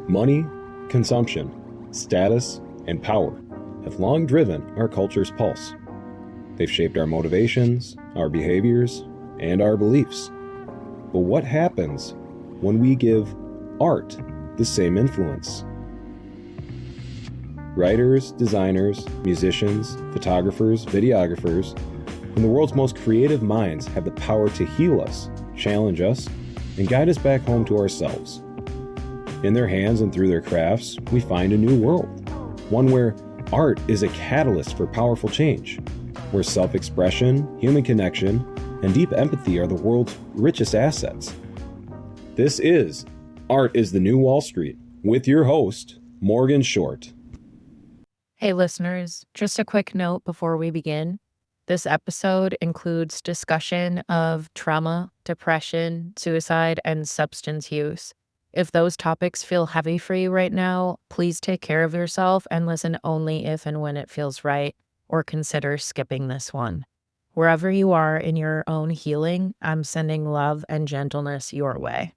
Money, consumption, status, and power have long driven our culture's pulse. They've shaped our motivations, our behaviors, and our beliefs. But what happens when we give art the same influence? Writers, designers, musicians, photographers, videographers, and the world's most creative minds have the power to heal us, challenge us, and guide us back home to ourselves. In their hands and through their crafts, we find a new world, one where art is a catalyst for powerful change, where self-expression, human connection, and deep empathy are the world's richest assets. This is Art is the New Wall Street, with your host, Morgan Short. Hey listeners, just a quick note before we begin. This episode includes discussion of trauma, depression, suicide, and substance use. If those topics feel heavy for you right now, please take care of yourself and listen only if and when it feels right, or consider skipping this one. Wherever you are in your own healing, I'm sending love and gentleness your way.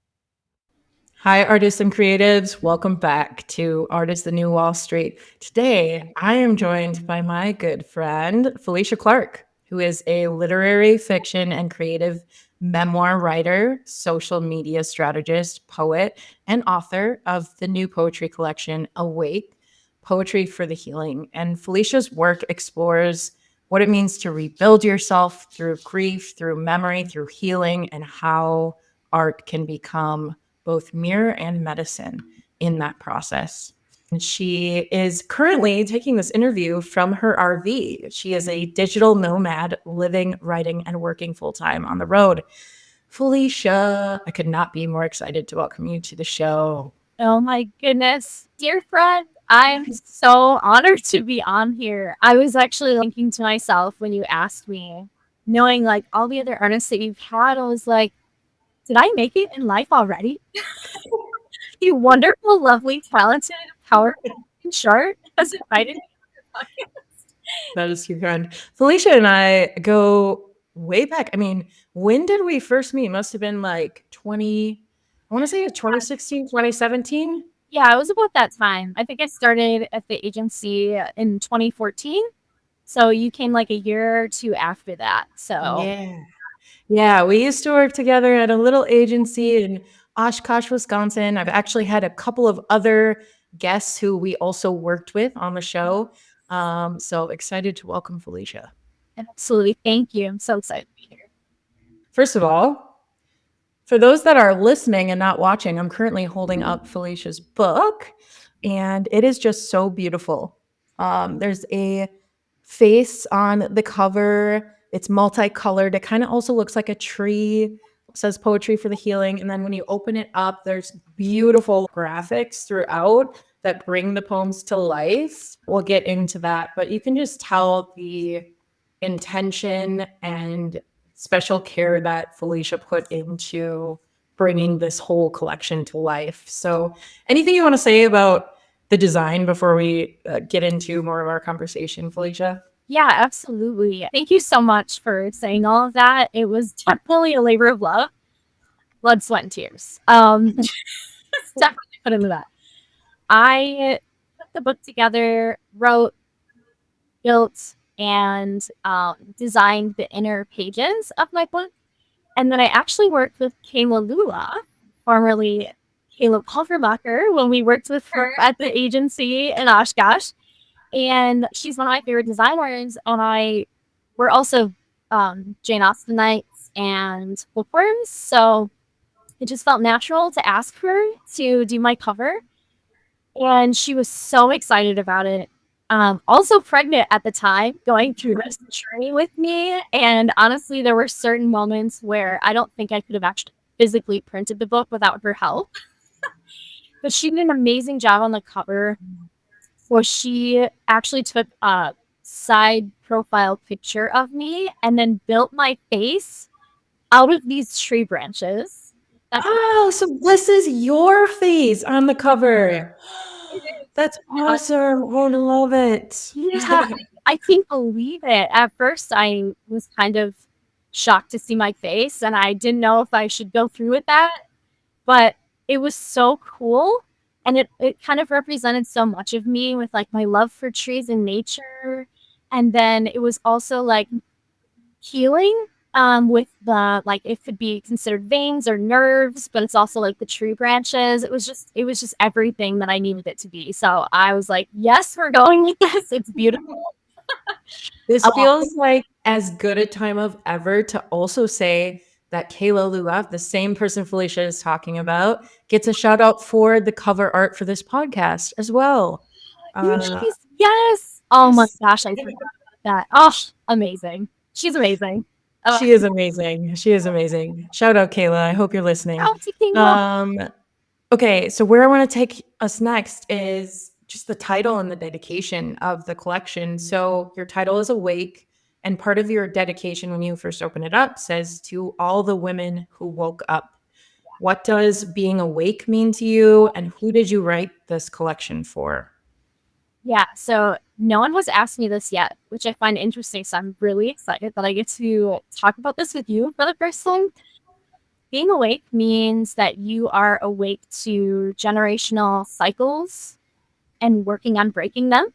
Hi, artists and creatives. Welcome back to Art is the New Wall Street. Today, I am joined by my good friend, Felicia Clark, who is a literary fiction and creative memoir writer, social media strategist, poet, and author of the new poetry collection, Awake, Poetry for the Healing. And Felicia's work explores what it means to rebuild yourself through grief, through memory, through healing, and how art can become both mirror and medicine in that process. And she is currently taking this interview from her RV. She is a digital nomad living, writing, and working full-time on the road. Felicia, I could not be more excited to welcome you to the show. Oh my goodness. Dear friend, I'm so honored to be on here. I was actually thinking to myself when you asked me, knowing like all the other artists that you've had, I was like, did I make it in life already? You wonderful, lovely, talented, powerful, and short has invited me to the podcast. That is your friend. Felicia and I go way back. I mean, when did we first meet? Must have been like 2016, 2017. Yeah, it was about that time. I think I started at the agency in 2014. So you came like a year or two after that. So Yeah, we used to work together at a little agency in Oshkosh, Wisconsin. I've actually had a couple of other guests who we also worked with on the show. So excited to welcome Felicia. Absolutely. Thank you. I'm so excited to be here. First of all, for those that are listening and not watching, I'm currently holding up Felicia's book, and it is just so beautiful. There's a face on the cover. It's multicolored. It kind of also looks like a tree. It says Poetry for the Healing. And then when you open it up, there's beautiful graphics throughout that bring the poems to life. We'll get into that, but you can just tell the intention and special care that Felicia put into bringing this whole collection to life. So anything you want to say about the design before we get into more of our conversation, Felicia? Yeah, absolutely. Thank you so much for saying all of that. It was definitely a labor of love, blood, sweat, and tears. Definitely put into that. I put the book together, wrote, built, and designed the inner pages of my book. And then I actually worked with Kayla Lula, formerly Caleb Pulvermacher, when we worked with her at the agency in Oshkosh. And she's one of my favorite designers. And we're also Jane Austenites and bookworms. So it just felt natural to ask her to do my cover. And she was so excited about it. Also pregnant at the time, going through this journey with me. And honestly, there were certain moments where I don't think I could have actually physically printed the book without her help. But she did an amazing job on the cover. Well, she actually took a side profile picture of me and then built my face out of these tree branches. So this is your face on the cover. That's awesome. Oh, I love it. Yeah, I can't believe it. At first, I was kind of shocked to see my face, and I didn't know if I should go through with that. But it was so cool And it kind of represented so much of me with like my love for trees and nature. And then it was also like healing with the like it could be considered veins or nerves, but it's also like the tree branches. It was just everything that I needed it to be. So I was like, yes, we're going with this. It's beautiful. This Uh, feels like as good a time of ever to also say that Kayla Lula, the same person Felicia is talking about, gets a shout out for the cover art for this podcast as well. yes. Oh my Yes. gosh, I forgot about that. Oh, amazing. She's amazing. She is amazing. She is amazing. Shout out, Kayla. I hope you're listening. Oh, tequila. Um, okay, so where I want to take us next is just the title and the dedication of the collection. So your title is Awake, and part of your dedication when you first open it up says to all the women who woke up. What does being awake mean to you, and who did you write this collection for? Yeah, so no one has asked me this yet, which I find interesting. So I'm really excited that I get to talk about this with you for the first time. Being awake means that you are awake to generational cycles and working on breaking them.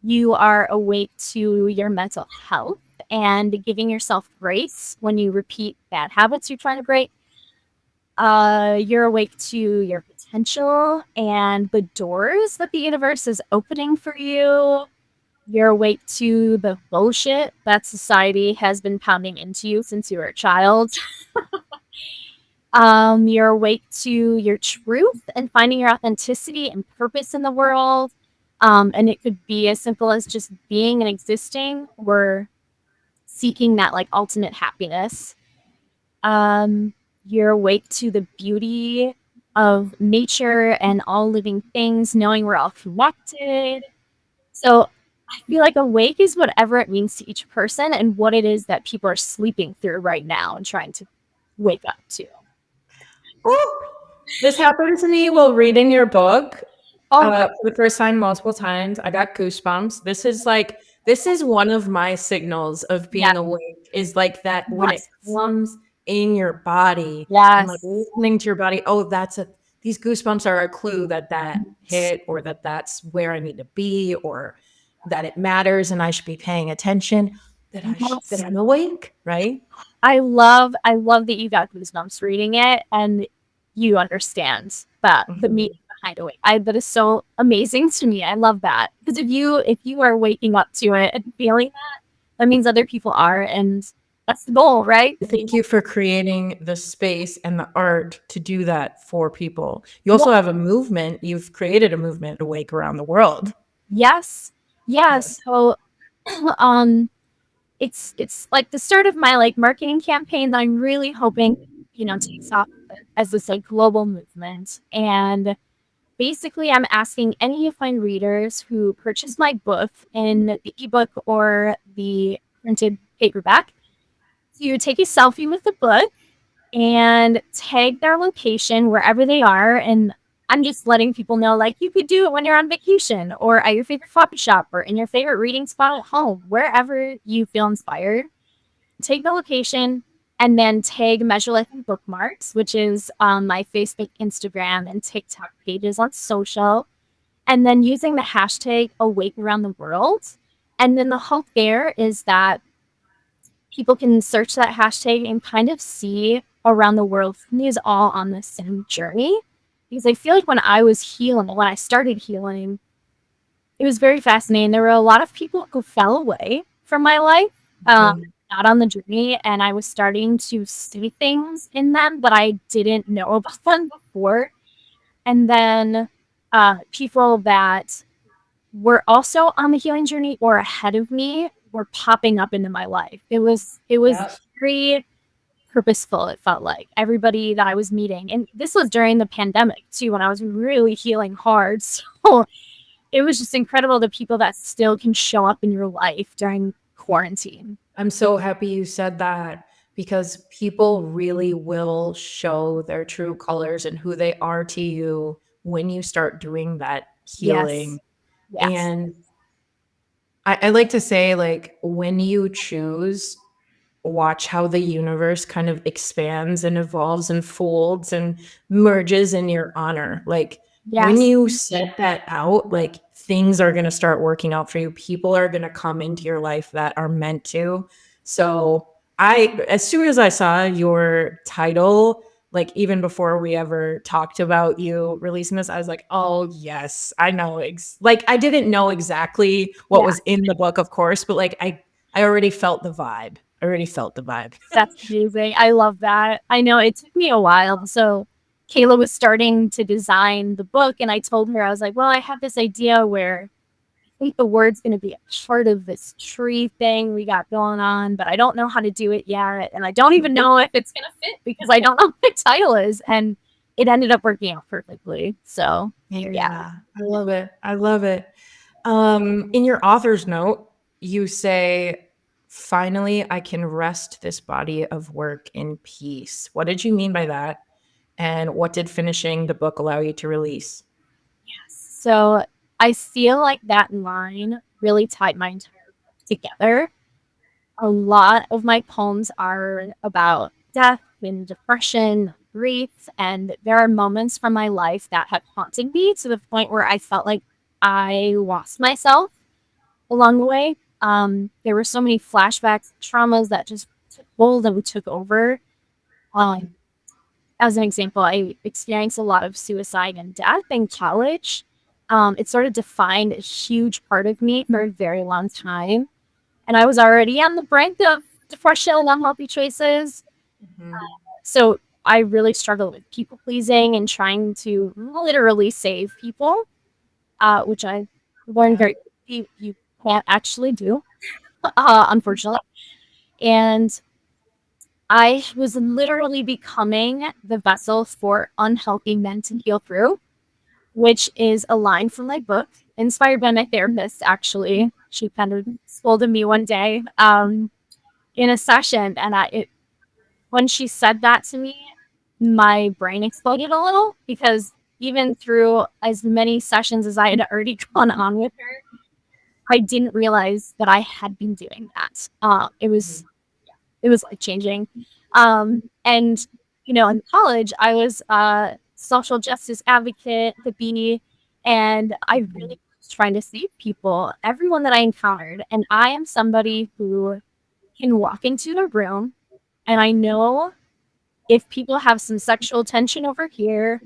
You are awake to your mental health and giving yourself grace when you repeat bad habits you're trying to break. You're awake to your potential and the doors that the universe is opening for you. You're awake to the bullshit that society has been pounding into you since you were a child. You're awake to your truth and finding your authenticity and purpose in the world. And it could be as simple as just being and existing or seeking that like ultimate happiness. You're awake to the beauty of nature and all living things, knowing we're all connected. So I feel like awake is whatever it means to each person and what it is that people are sleeping through right now and trying to wake up to. This happened to me while reading your book. Oh, For the first time multiple times. I got goosebumps. This is one of my signals of being yeah. awake is like that when it Yes. comes in your body and like Yes. listening to your body. Oh, these goosebumps are a clue that hit or that's where I need to be or that it matters and I should be paying attention that I'm awake, right? I love that you got goosebumps reading it and you understand that the meaning behind awake. That is so amazing to me. I love that. Because if you are waking up to it and feeling that means other people are, and that's the goal, right? Thank you for creating the space and the art to do that for people. You also have a movement. You've created a movement Awake around the world. Yes. Yes. So it's like the start of my like marketing campaign that I'm really hoping, takes off as this like global movement. And basically I'm asking any of my readers who purchase my book in the ebook or the printed paperback to take a selfie with the book and tag their location wherever they are. And I'm just letting people know, like, you could do it when you're on vacation or at your favorite coffee shop or in your favorite reading spot at home, wherever you feel inspired. Take the location and then tag Measure Life and Bookmarks, which is my Facebook, Instagram, and TikTok pages on social. And then using the hashtag Awake Around the World. And then the hope there is that people can search that hashtag and kind of see around the world is all on the same journey. Because I feel like when I started healing, it was very fascinating. There were a lot of people who fell away from my life, not on the journey, and I was starting to see things in them that I didn't know about them before. And then people that were also on the healing journey or ahead of me were popping up into my life. It was very purposeful. It felt like everybody that I was meeting, and this was during the pandemic too, when I was really healing hard. So it was just incredible, the people that still can show up in your life during quarantine. I'm so happy you said that because people really will show their true colors and who they are to you when you start doing that healing. Yes. And I like to say, like, when you choose, watch how the universe kind of expands and evolves and folds and merges in your honor. Like, when Yes. you set that out, like things are going to start working out for you. People are going to come into your life that are meant to. So as soon as I saw your title, like even before we ever talked about you releasing this, I was like, oh yes, I know. Like I didn't know exactly what Yeah. was in the book, of course, but like I already felt the vibe. I already felt the vibe. That's amazing. I love that. I know it took me a while. So Kayla was starting to design the book, and I told her, I was like, well, I have this idea where I think the word's going to be a part of this tree thing we got going on, but I don't know how to do it yet. And I don't even know if it's going to fit because I don't know what the title is. And it ended up working out perfectly. So, yeah. I love it. I love it. In your author's note, you say, finally, I can rest this body of work in peace. What did you mean by that? And what did finishing the book allow you to release? So I feel like that line really tied my entire book together. A lot of my poems are about death and depression, grief, and there are moments from my life that have haunted me to the point where I felt like I lost myself along the way. There were so many flashbacks, traumas that just took hold and took over. Um, as an example, I experienced a lot of suicide and death in college. It sort of defined a huge part of me for a very long time. And I was already on the brink of depression and unhealthy choices. So I really struggled with people pleasing and trying to literally save people, which I learned very quickly you can't actually do, unfortunately. And I was literally becoming the vessel for unhealthy men to heal through, which is a line from my book, inspired by my therapist, actually. She kind of scolded me one day in a session, and when she said that to me, my brain exploded a little because even through as many sessions as I had already gone on with her, I didn't realize that I had been doing that. It was life changing. And in college, I was a social justice advocate, the B, and I really was trying to save people, everyone that I encountered. And I am somebody who can walk into a room and I know if people have some sexual tension over here,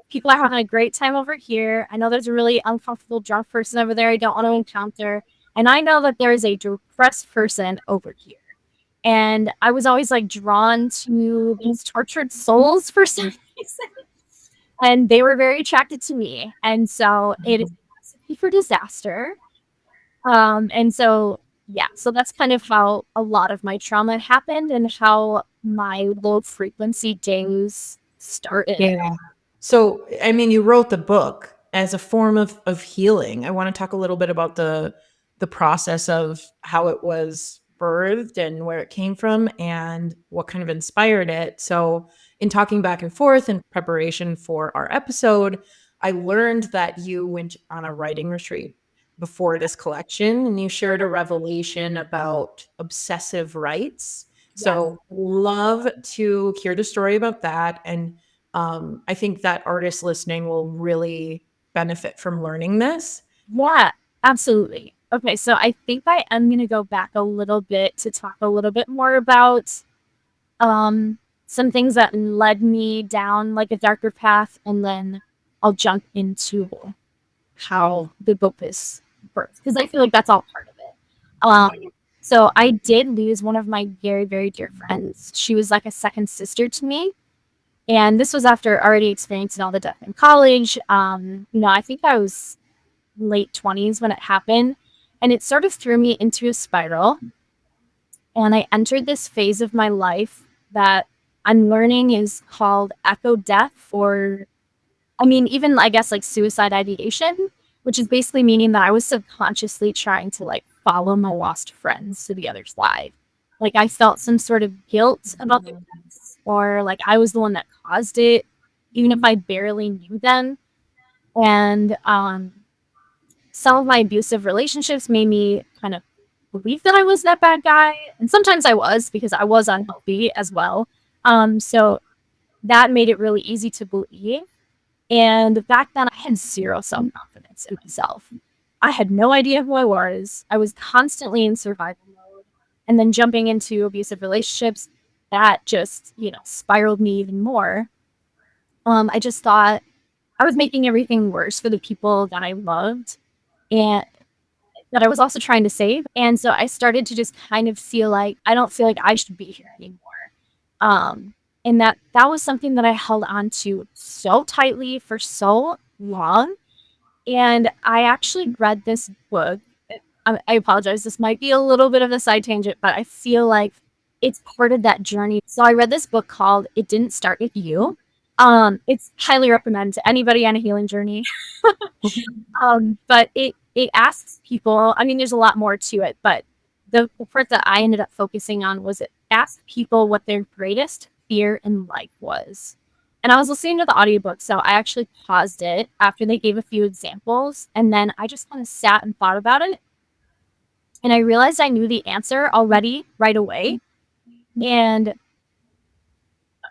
people are having a great time over here. I know there's a really uncomfortable drunk person over there I don't want to encounter. And I know that there is a depressed person over here. And I was always like drawn to these tortured souls for some reason. And they were very attracted to me. And so it is a recipe for disaster. And so, yeah, so that's kind of how a lot of my trauma happened and how my low frequency days started. Yeah. So, I mean, you wrote the book as a form of healing. I want to talk a little bit about the process of how it was birthed and where it came from and what kind of inspired it. So, in talking back and forth in preparation for our episode, I learned that you went on a writing retreat before this collection and you shared a revelation about obsessive rights. So, love to hear the story about that. And I think that artists listening will really benefit from learning this. Yeah, absolutely. Okay, so I think I am going to go back a little bit to talk a little bit more about some things that led me down like a darker path, and then I'll jump into how the book is birthed because I feel like that's all part of it. So I did lose one of my very, very dear friends. She was like a second sister to me. And this was after already experiencing all the death in college. I think I was late 20s when it happened. And it sort of threw me into a spiral. And I entered this phase of my life that I'm learning is called echo death, or, even I guess like suicide ideation, which is basically meaning that I was subconsciously trying to like follow my lost friends to the other side. Like I felt some sort of guilt about their deaths, or like I was the one that caused it, even if I barely knew them. And some of my abusive relationships made me kind of believe that I was that bad guy. And sometimes I was because I was unhealthy as well. So that made it really easy to believe. And back then, I had zero self-confidence in myself. I had no idea who I was. I was constantly in survival mode. And then jumping into abusive relationships, that just, spiraled me even more. I just thought I was making everything worse for the people that I loved and that I was also trying to save. And so I started to just kind of feel like I don't feel like I should be here anymore. And that was something that I held on to so tightly for so long. And I actually read this book. I apologize. This might be a little bit of a side tangent, but I feel like it's part of that journey. So I read this book called It Didn't Start With You. It's highly recommended to anybody on a healing journey. But it asks people, I mean, there's a lot more to it, but the part that I ended up focusing on was it asked people what their greatest fear in life was. And I was listening to the audiobook, so I actually paused it after they gave a few examples, and then I just kind of sat and thought about it. And I realized I knew the answer already right away. And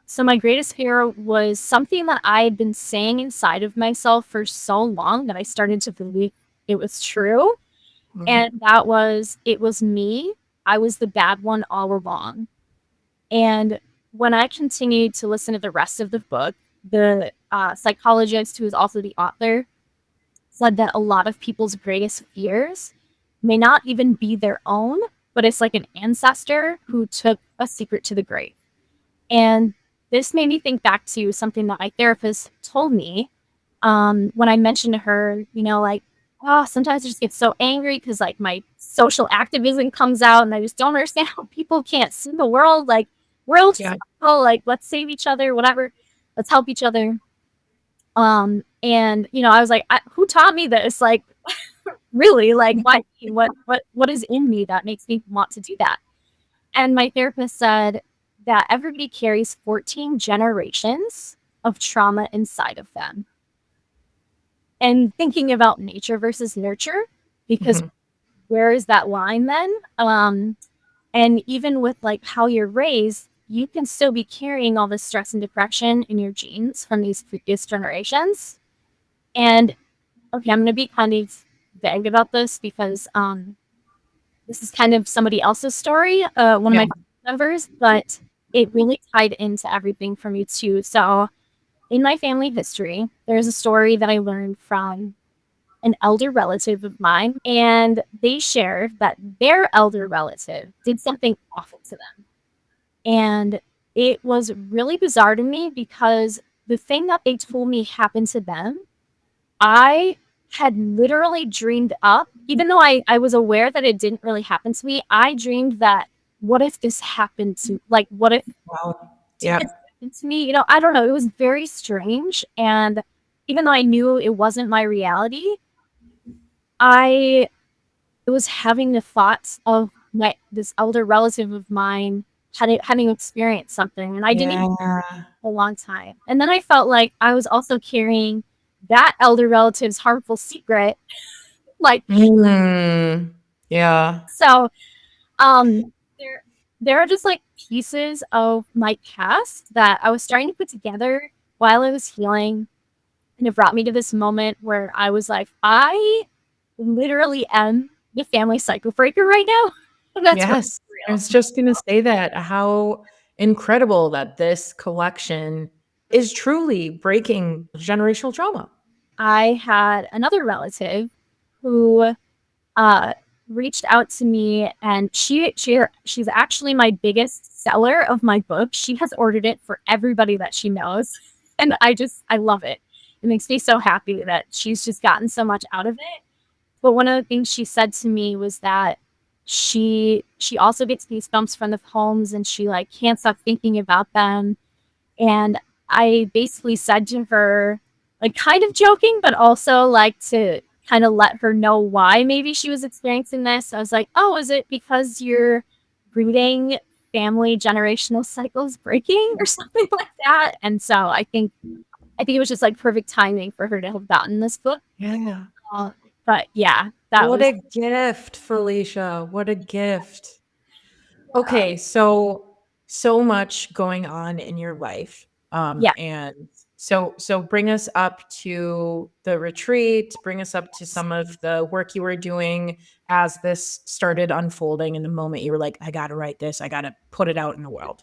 so my greatest fear was something that I had been saying inside of myself for so long that I started to believe it was true. Mhm. And that was, it was me. I was the bad one all along. And when I continued to listen to the rest of the book, the psychologist who is also the author said that a lot of people's greatest fears may not even be their own, but it's like an ancestor who took a secret to the grave. And this made me think back to something that my therapist told me when I mentioned to her, like, oh, sometimes I just get so angry because like my social activism comes out and I just don't understand how people can't see the world. Like, world, Yeah. like, let's save each other, whatever. Let's help each other. And I was like, who taught me this? Like, really? Like, why? What is in me that makes me want to do that? And my therapist said that everybody carries 14 generations of trauma inside of them. And thinking about nature versus nurture, because Mhm. where is that line then? And even with like how you're raised, you can still be carrying all this stress and depression in your genes from these previous generations. And okay, I'm going to be kind of vague about this because this is kind of somebody else's story, one of my members, but it really tied into everything for me too. So in my family history, there's a story that I learned from an elder relative of mine, and they shared that their elder relative did something awful to them. And it was really bizarre to me because the thing that they told me happened to them, I had literally dreamed up, even though I was aware that it didn't really happen to me. I dreamed that what if this happened to, like, what if Wow. this Yeah. happened to me? I don't know. It was very strange. And even though I knew it wasn't my reality, I was having the thoughts of this elder relative of mine having experienced something, and I didn't even Yeah. a long time. And then I felt like I was also carrying that elder relative's harmful secret. Like, Yeah. so there there are just like pieces of my past that I was starting to put together while I was healing. And it brought me to this moment where I was like, I literally am the family cycle breaker right now. That's Yes. I real. was just going to say that. How incredible that this collection is truly breaking generational trauma. I had another relative who uh, reached out to me, and she's actually my biggest seller of my book. She has ordered it for everybody that she knows, and I love it. It makes me so happy that she's just gotten so much out of it. But one of the things she said to me was that she also gets these bumps from the poems, and she like can't stop thinking about them. And I basically said to her, like kind of joking, but also like to kind of let her know why maybe she was experiencing this. I was like, oh, is it because you're rooting family generational cycles breaking or something like that? And so I think it was just like perfect timing for her to have gotten this book. Yeah. But yeah, that What was a gift, Felicia. What a gift. Okay, so much going on in your life. yeah. And So bring us up to the retreat, bring us up to some of the work you were doing as this started unfolding in the moment you were like, I got to write this, I got to put it out in the world.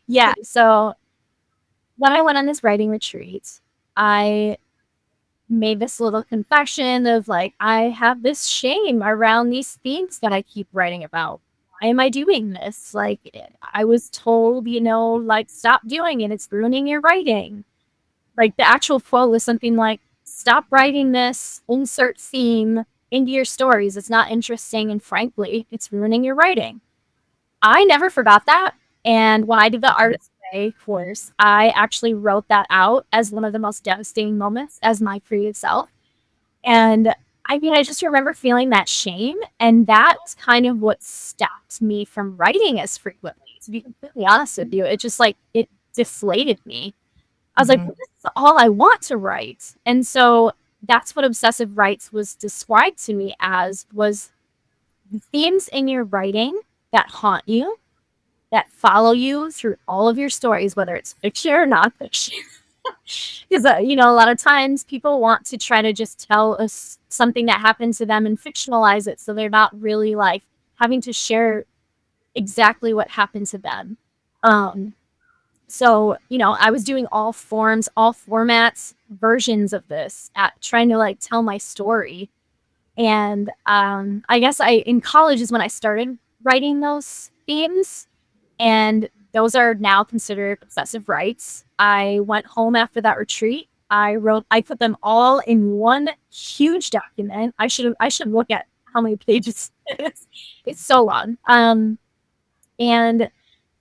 Yeah. So when I went on this writing retreat, I made this little confession of like, I have this shame around these themes that I keep writing about. Why am I doing this? Like, I was told, like, stop doing it. It's ruining your writing. Like, the actual quote was something like, stop writing this insert theme into your stories. It's not interesting. And frankly, it's ruining your writing. I never forgot that. And when I did the Artist Way course, I actually wrote that out as one of the most devastating moments as my creative self. And I mean, I just remember feeling that shame. And that's kind of what stopped me from writing as frequently. To be completely honest with you, it just like, it deflated me. I was like, this is all I want to write. And so that's what obsessive rights was described to me as, was the themes in your writing that haunt you, that follow you through all of your stories, whether it's fiction or non-fiction. Because, a lot of times people want to try to just tell us something that happened to them and fictionalize it. So they're not really like having to share exactly what happened to them. So, I was doing all forms, all formats, versions of this, at trying to like tell my story. And I guess in college is when I started writing those themes. And those are now considered obsessive rights. I went home after that retreat. I put them all in one huge document. I should look at how many pages it is. It's so long. And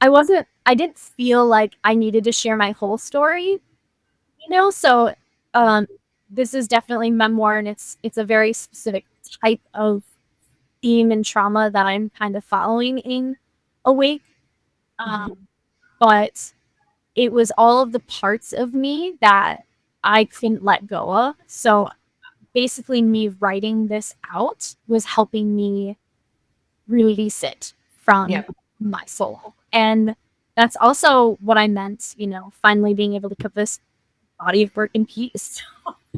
I didn't feel like I needed to share my whole story, so this is definitely memoir, and it's a very specific type of theme and trauma that I'm kind of following in Awake. But it was all of the parts of me that I couldn't let go of. So basically me writing this out was helping me release it from my soul. And that's also what I meant, finally being able to put this body of work in peace.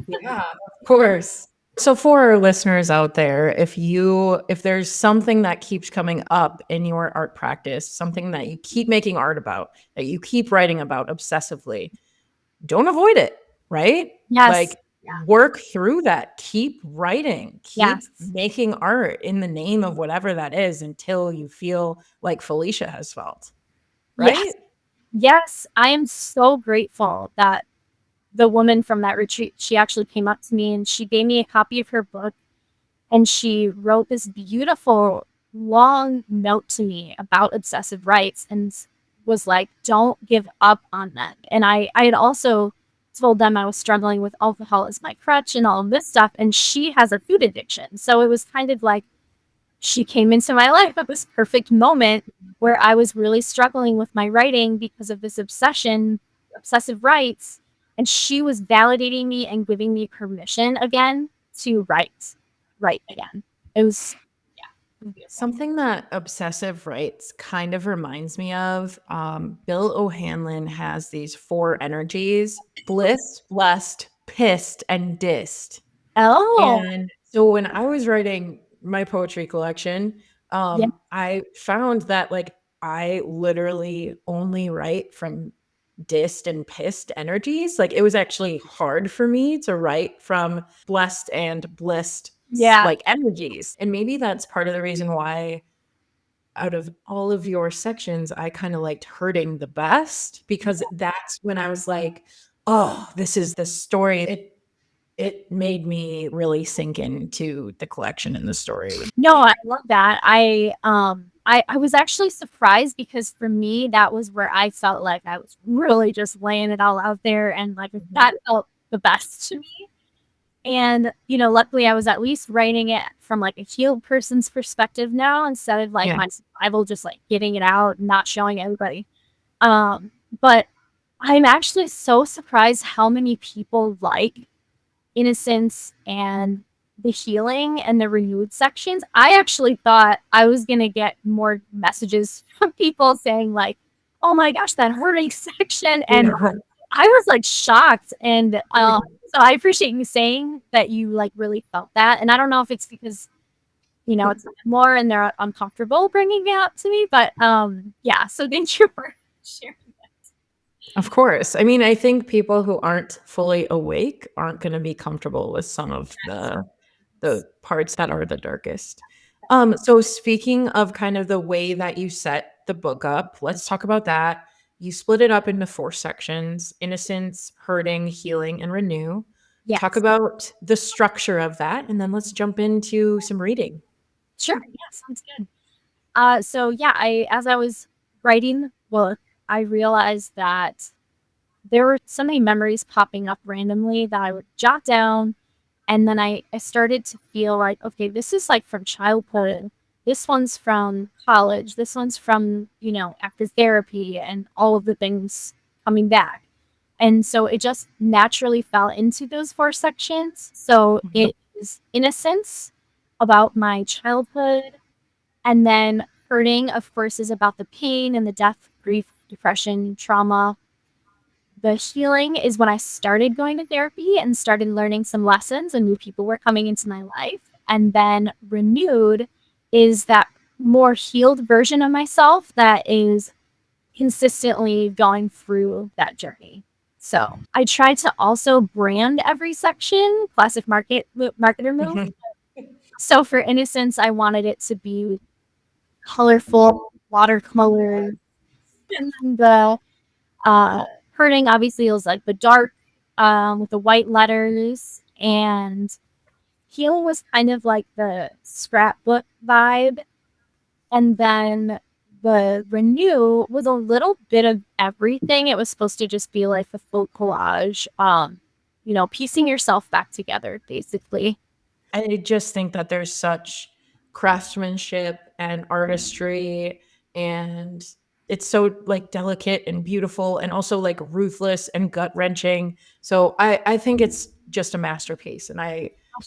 Yeah, of course. So for our listeners out there, if there's something that keeps coming up in your art practice, something that you keep making art about, that you keep writing about obsessively, don't avoid it, right? Yes. Like, work through that. Keep writing. Keep making art in the name of whatever that is until you feel like Felicia has felt, right? Yes. I am so grateful that the woman from that retreat, she actually came up to me and she gave me a copy of her book, and she wrote this beautiful long note to me about obsessive rights and was like, don't give up on them. And I had also told them I was struggling with alcohol as my crutch and all of this stuff, and she has a food addiction. So it was kind of like she came into my life at this perfect moment where I was really struggling with my writing because of this obsessive rights. And she was validating me and giving me permission again to write again. It was, something that obsessive rights kind of reminds me of. Bill O'Hanlon has these 4 energies: bliss, blessed, pissed, and dissed. And so when I was writing my poetry collection, I found that like I literally only write from dissed and pissed energies. Like, it was actually hard for me to write from blessed and blissed like energies. And maybe that's part of the reason why out of all of your sections, I kind of liked hurting the best, because that's when I was like, oh, this is the story. It made me really sink into the collection and the story. No, I love that. I was actually surprised, because for me, that was where I felt like I was really just laying it all out there, and like that felt the best to me. And, luckily I was at least writing it from like a healed person's perspective now, instead of like my survival, just like getting it out and not showing everybody. But I'm actually so surprised how many people like innocence and the healing and the renewed sections. I actually thought I was going to get more messages from people saying like, oh my gosh, that hurting section. And I was like shocked. And so I appreciate you saying that you like really felt that. And I don't know if it's because, you know, it's more and they're uncomfortable bringing it up to me, but yeah. So thank you for sharing. Of course. I mean, I think people who aren't fully awake aren't going to be comfortable with some of the parts that are the darkest. So speaking of kind of the way that you set the book up, let's talk about that. You split it up into 4 sections: innocence, hurting, healing, and renew. Yes. Talk about the structure of that, and then let's jump into some reading. Sure. Yeah, sounds good. So yeah, as I was writing the book, I realized that there were so many memories popping up randomly that I would jot down. And then I started to feel like, okay, this is like from childhood. This one's from college. This one's from, you know, after therapy and all of the things coming back. And so it just naturally fell into those 4 sections. So it is innocence, about my childhood. And then hurting, of course, is about the pain and the death, grief, depression, trauma. The healing is when I started going to therapy and started learning some lessons and new people were coming into my life. And then renewed is that more healed version of myself that is consistently going through that journey. So I tried to also brand every section, classic marketer move. So for innocence, I wanted it to be colorful, watercolor, and the hurting obviously was like the dark with the white letters, and healing was kind of like the scrapbook vibe, and then the renew was a little bit of everything. It was supposed to just be like a full collage, you know, piecing yourself back together basically. I just think that there's such craftsmanship and artistry, and it's so like delicate and beautiful and also like ruthless and gut-wrenching. So I think it's just a masterpiece, and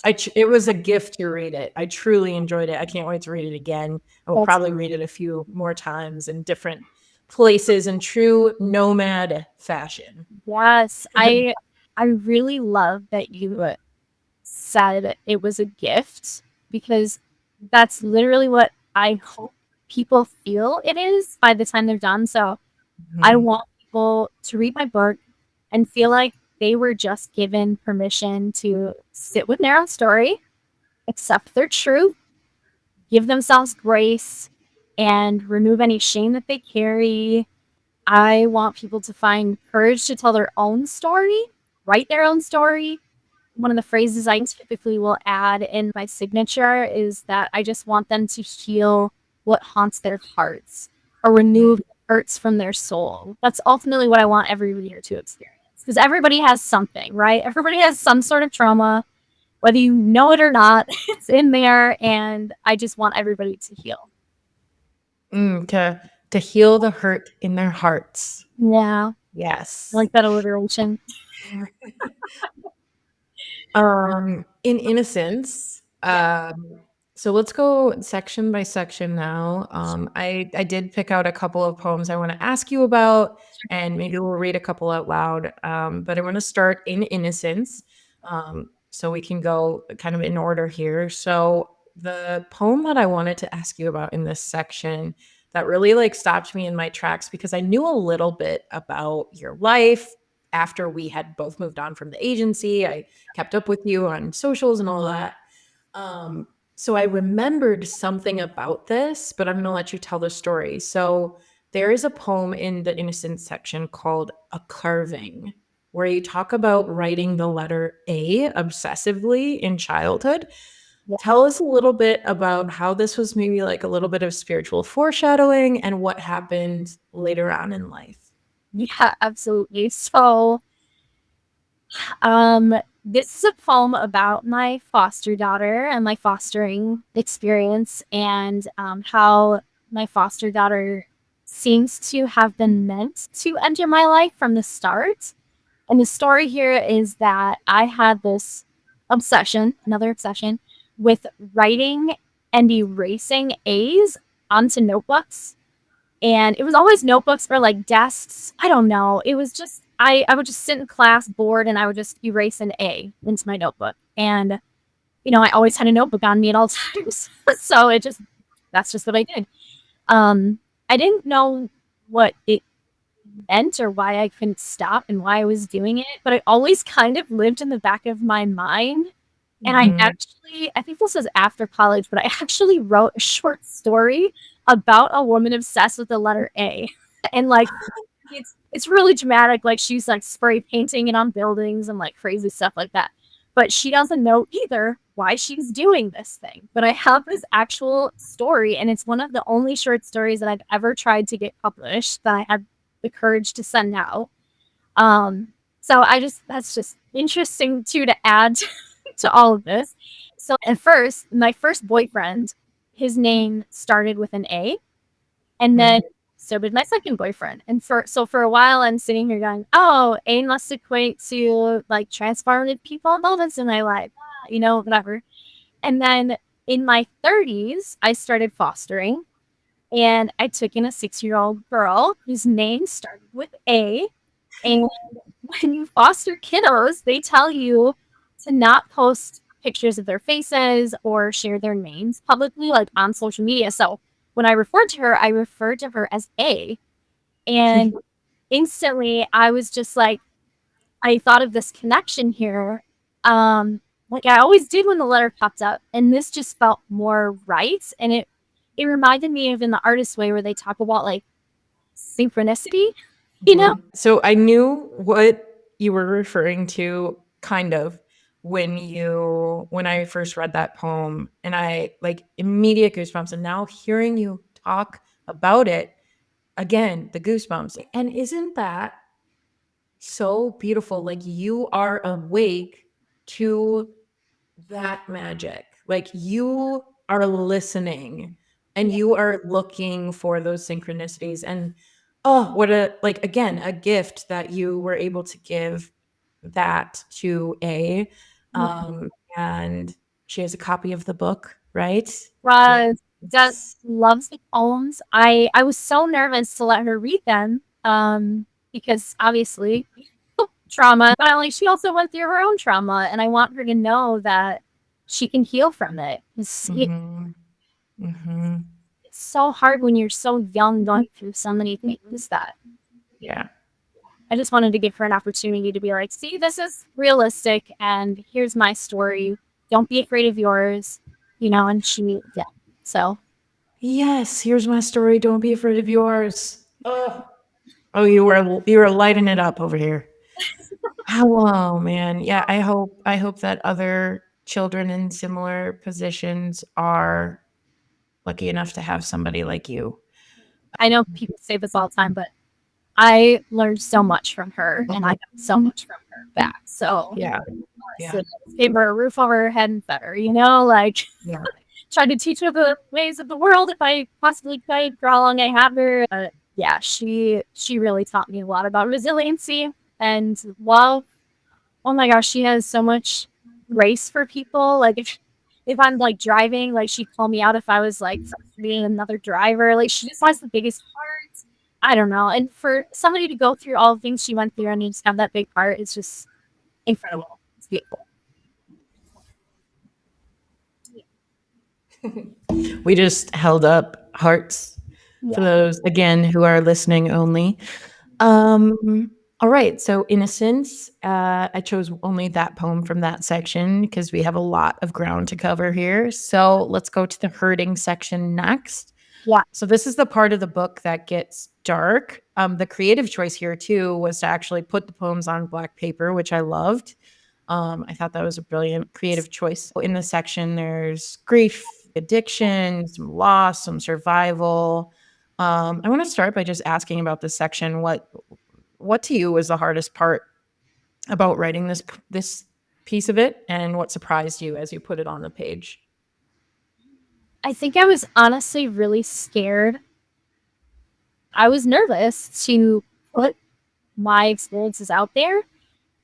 it was a gift to read it. I truly enjoyed it. I can't wait to read it again. I will probably read it a few more times in different places in true nomad fashion. Yes, I really love that you said it was a gift, because that's literally what I hope people feel it is by the time they're done. So I want people to read my book and feel like they were just given permission to sit with their own story, accept their truth, give themselves grace, and remove any shame that they carry. I want people to find courage to tell their own story, write their own story. One of the phrases I typically will add in my signature is that I just want them to heal what haunts their hearts or remove hurts from their soul. That's ultimately what I want every reader to experience, because everybody has something, right? Everybody has some sort of trauma, whether you know it or not. It's in there, and I just want everybody to heal. To heal the hurt in their hearts. Yeah. Yes. I like that alliteration. In innocence, so let's go section by section now. I did pick out a couple of poems I want to ask you about, and maybe we'll read a couple out loud. But I want to start in innocence, so we can go kind of in order here. So the poem that I wanted to ask you about in this section that really like stopped me in my tracks, because I knew a little bit about your life after we had both moved on from the agency. I kept up with you on socials and all that. So I remembered something about this, but I'm going to let you tell the story. So there is a poem in the innocence section called A Carving, where you talk about writing the letter A obsessively in childhood. Tell us a little bit about how this was maybe like a little bit of spiritual foreshadowing and what happened later on in life. Yeah, absolutely. So this is a poem about my foster daughter and my fostering experience, and how my foster daughter seems to have been meant to enter my life from the start. And the story here is that I had this another obsession, with writing and erasing A's onto notebooks. And it was always notebooks or like desks. I don't know. It was just I would just sit in class bored and I would just erase an A into my notebook. And, I always had a notebook on me at all times. So that's just what I did. I didn't know what it meant or why I couldn't stop and why I was doing it, but I always kind of lived in the back of my mind. And I think this was after college, but I actually wrote a short story about a woman obsessed with the letter A. And like, it's really dramatic. Like, she's like spray painting it on buildings and like crazy stuff like that. But she doesn't know either why she's doing this thing. But I have this actual story, and it's one of the only short stories that I've ever tried to get published that I had the courage to send out. So that's just interesting too to add to all of this. So at first, my first boyfriend, his name started with an A, and then so did my second boyfriend. And for a while, I'm sitting here going, "Oh, A must equate to like transformative people moments in my life, whatever." And then in my 30s, I started fostering, and I took in a 6-year-old girl whose name started with A. And when you foster kiddos, they tell you to not post pictures of their faces or share their names publicly, like on social media. So when I referred to her as A. And instantly I was just like, I thought of this connection here. Like I always did when the letter popped up. And this just felt more right. And it reminded me of In the Artist Way, where they talk about like synchronicity, So I knew what you were referring to kind of when I first read that poem, and I like immediate goosebumps, and now hearing you talk about it again, the goosebumps. And isn't that so beautiful? Like you are awake to that magic. Like you are listening and you are looking for those synchronicities. And oh, what like again, a gift that you were able to give that to A. And she has a copy of the book, right? Roz just loves the poems. I was so nervous to let her read them, because obviously trauma. But like, she also went through her own trauma, and I want her to know that she can heal from it. It's so hard when you're so young, going through so many things that. Yeah. I just wanted to give her an opportunity to be like, see, this is realistic, and here's my story. Don't be afraid of yours, and she, yeah. So. Yes, here's my story. Don't be afraid of yours. Oh, you were lighting it up over here. Oh man, yeah. I hope that other children in similar positions are lucky enough to have somebody like you. I know people say this all the time, but I learned so much from her, and I got so much from her back. So Yeah. gave her a roof over her head and better, like tried to teach her the ways of the world if I possibly could for how long I had her. Yeah, she really taught me a lot about resiliency and love. Oh my gosh, she has so much grace for people. Like if I'm like driving, like she'd call me out if I was like being another driver. Like she just has the biggest heart. I don't know. And for somebody to go through all the things she went through and just have that big heart, it's just incredible. It's beautiful. We just held up hearts for those again who are listening only. All right, so Innocence. I chose only that poem from that section because we have a lot of ground to cover here. So let's go to the hurting section next. Yeah. So this is the part of the book that gets dark. The creative choice here too was to actually put the poems on black paper, which I loved. I thought that was a brilliant creative choice. In the section, there's grief, addiction, some loss, some survival. I want to start by just asking about this section. What to you was the hardest part about writing this piece of it, and what surprised you as you put it on the page? I think I was honestly really scared. I was nervous to put my experiences out there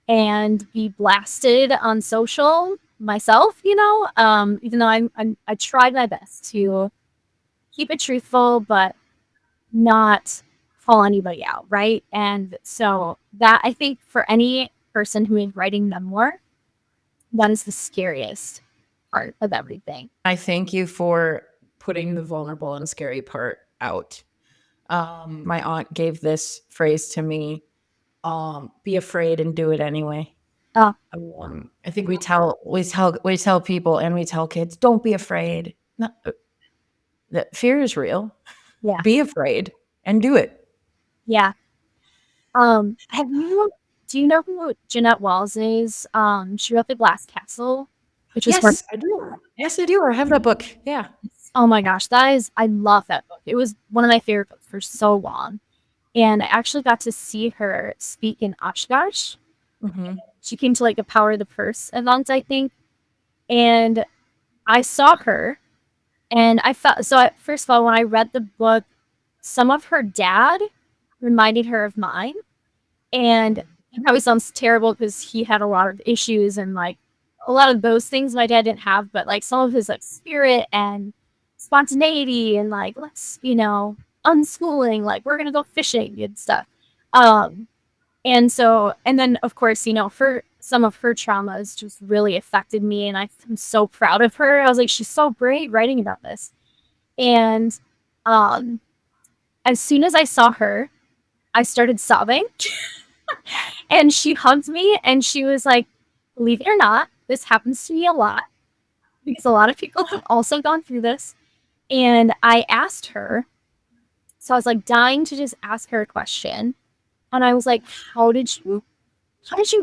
and be blasted on social myself, even though I tried my best to keep it truthful, but not call anybody out, right? And so that, I think, for any person who is writing memoir, that is the scariest part of everything. I thank you for putting the vulnerable and scary part out. My aunt gave this phrase to me: "Be afraid and do it anyway." Oh, I think we tell people and we tell kids, "Don't be afraid." That fear is real. yeah, Be afraid and do it. yeah. Do you know who Jeanette Wells is? She wrote The Glass Castle, which is Yes, I do. Yes, I do. I have that book. Yeah. oh my gosh, I love that book. It was one of my favorite books for so long. And I actually got to see her speak in Oshkosh. Mm-hmm. She came to like the Power of the Purse event, I think. And I saw her and I felt so first of all, when I read the book, some of her dad reminded her of mine. And it probably sounds terrible because he had a lot of issues and like a lot of those things my dad didn't have, but like some of his like spirit and spontaneity and like let's, unschooling, like we're gonna go fishing and stuff. Um and so and then of course, for some of her traumas just really affected me and I'm so proud of her. I was like, she's so brave writing about this. And um as soon as I saw her, I started sobbing. And she hugged me and she was like, believe it or not, this happens to me a lot because a lot of people have also gone through this. And I asked her, so I was like dying to just ask her a question. And I was like, how did you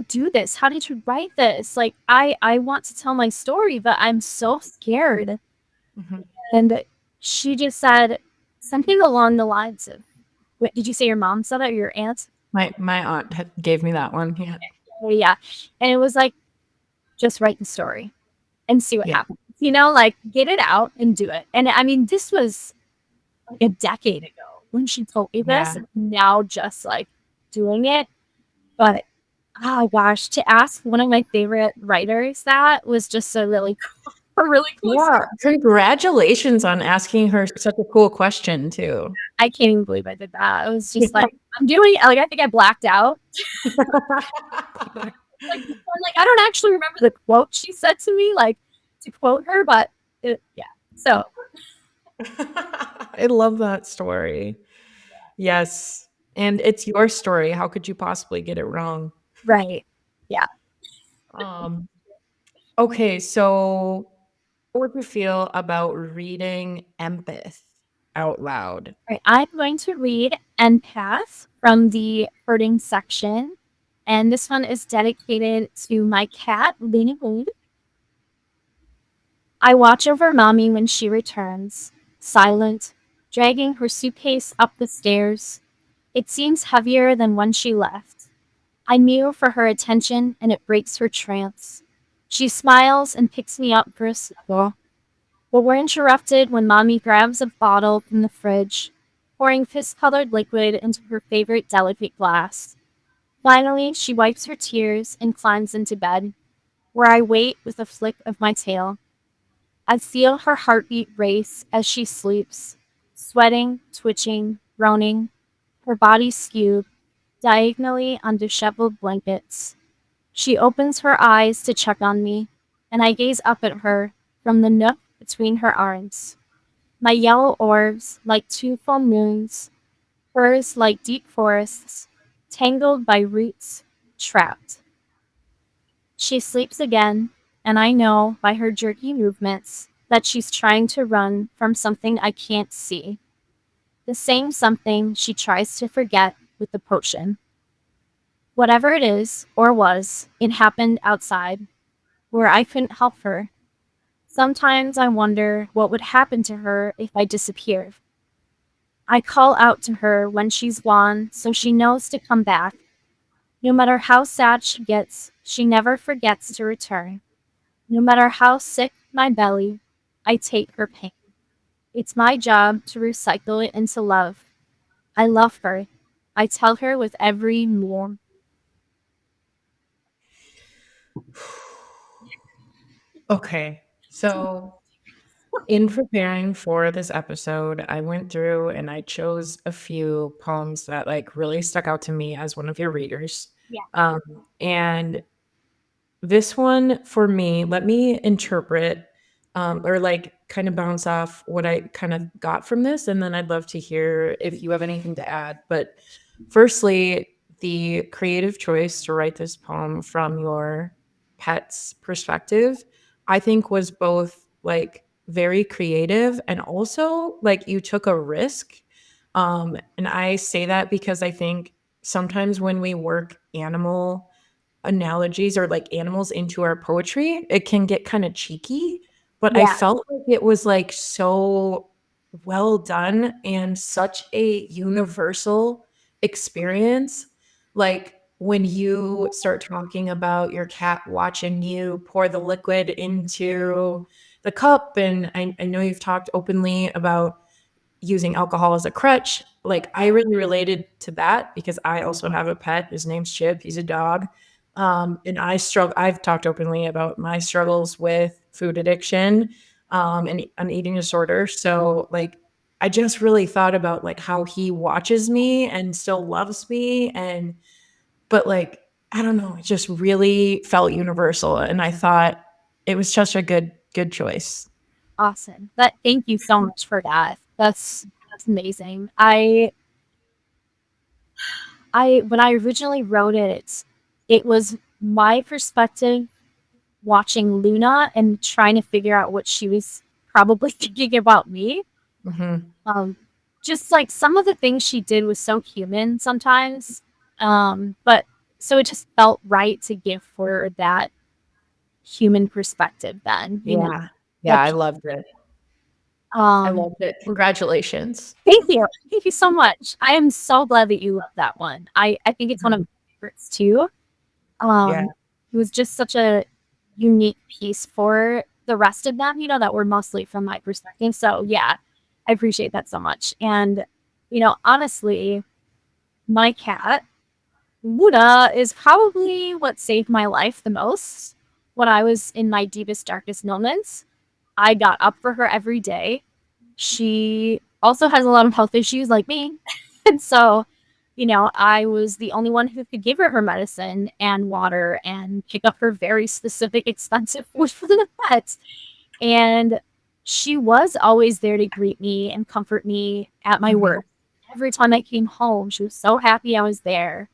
do this? How did you write this? Like, I want to tell my story, but I'm so scared. Mm-hmm. And she just said something along the lines of, wait, did you say your mom said that or your aunt? My aunt gave me that one. Yeah. Oh, yeah. And it was like, just write the story and see what Yeah. happens. Like get it out and do it. And I mean, this was like a decade ago when she told me this. Yeah. Now just like doing it. But oh gosh, to ask one of my favorite writers that was just a really cool Yeah. story. Congratulations on asking her such a cool question too. I can't even believe I did that. It was just like I'm doing it, like I think I blacked out. Like I don't actually remember the quote she said to me, like to quote her, but yeah. So I love that story. Yes. And it's your story. How could you possibly get it wrong? right. Yeah. Um, okay, so how would you feel about reading Empath out loud? Right, I'm going to read Empath from the hurting section. And this one is dedicated to my cat, Lena Wood. I watch over mommy when she returns, silent, dragging her suitcase up the stairs. It seems heavier than when she left. I kneel for her attention and it breaks her trance. She smiles and picks me up for a snuggle. But we're interrupted when mommy grabs a bottle from the fridge, pouring fist-colored liquid into her favorite delicate glass. Finally, she wipes her tears and climbs into bed, where I wait with a flick of my tail. I feel her heartbeat race as she sleeps, sweating, twitching, groaning, her body skewed, diagonally on disheveled blankets. She opens her eyes to check on me, and I gaze up at her from the nook between her arms. My yellow orbs like two full moons, hers like deep forests, tangled by roots, trapped. She sleeps again, and I know by her jerky movements that she's trying to run from something I can't see. The same something she tries to forget with the potion. Whatever it is, or was, it happened outside, where I couldn't help her. Sometimes I wonder what would happen to her if I disappeared. I call out to her when she's gone so she knows to come back. No matter how sad she gets, she never forgets to return. No matter how sick my belly, I take her pain. It's my job to recycle it into love. I love her. I tell her with every meal. Okay. So In preparing for this episode, I went through and I chose a few poems that like really stuck out to me as one of your readers. Yeah. And this one for me, let me interpret or like kind of bounce off what I kind of got from this. And then I'd love to hear if you have anything to add. But firstly, the creative choice to write this poem from your pet's perspective, I think was both like very creative and also like you took a risk. And I say that because I think sometimes when we work animal analogies or like animals into our poetry, it can get kind of cheeky, but I Yeah. felt like it was like so well done and such a universal experience. Like when you start talking about your cat watching you pour the liquid into the cup, and I know you've talked openly about using alcohol as a crutch. Like I really related to that because I also have a pet. His name's Chip. He's a dog. And I struggle. I've talked openly about my struggles with food addiction, and an eating disorder. So like, I just really thought about like how he watches me and still loves me. But like, I don't know, it just really felt universal. And I thought it was just a good choice. Awesome. Thank you so much for that. That's amazing. When I originally wrote it, it was my perspective watching Luna and trying to figure out what she was probably thinking about me. Just like some of the things she did was so human sometimes. But so it just felt right to give her that human perspective then, you know. Yeah, I loved it. I loved it. Congratulations. Thank you. Thank you so much. I am so glad that you loved that one. I think it's one of my favorites too. Yeah. It was just such a unique piece for the rest of them, you know, that were mostly from my perspective. So yeah, I appreciate that so much. And, you know, honestly, my cat, Luna, is probably what saved my life the most. When I was in my deepest, darkest moments, I got up for her every day. She also has a lot of health issues like me. And so, you know, I was the only one who could give her medicine and water and pick up her very specific, expensive food for the vet. And she was always there to greet me and comfort me at my work. Every time I came home, she was so happy I was there.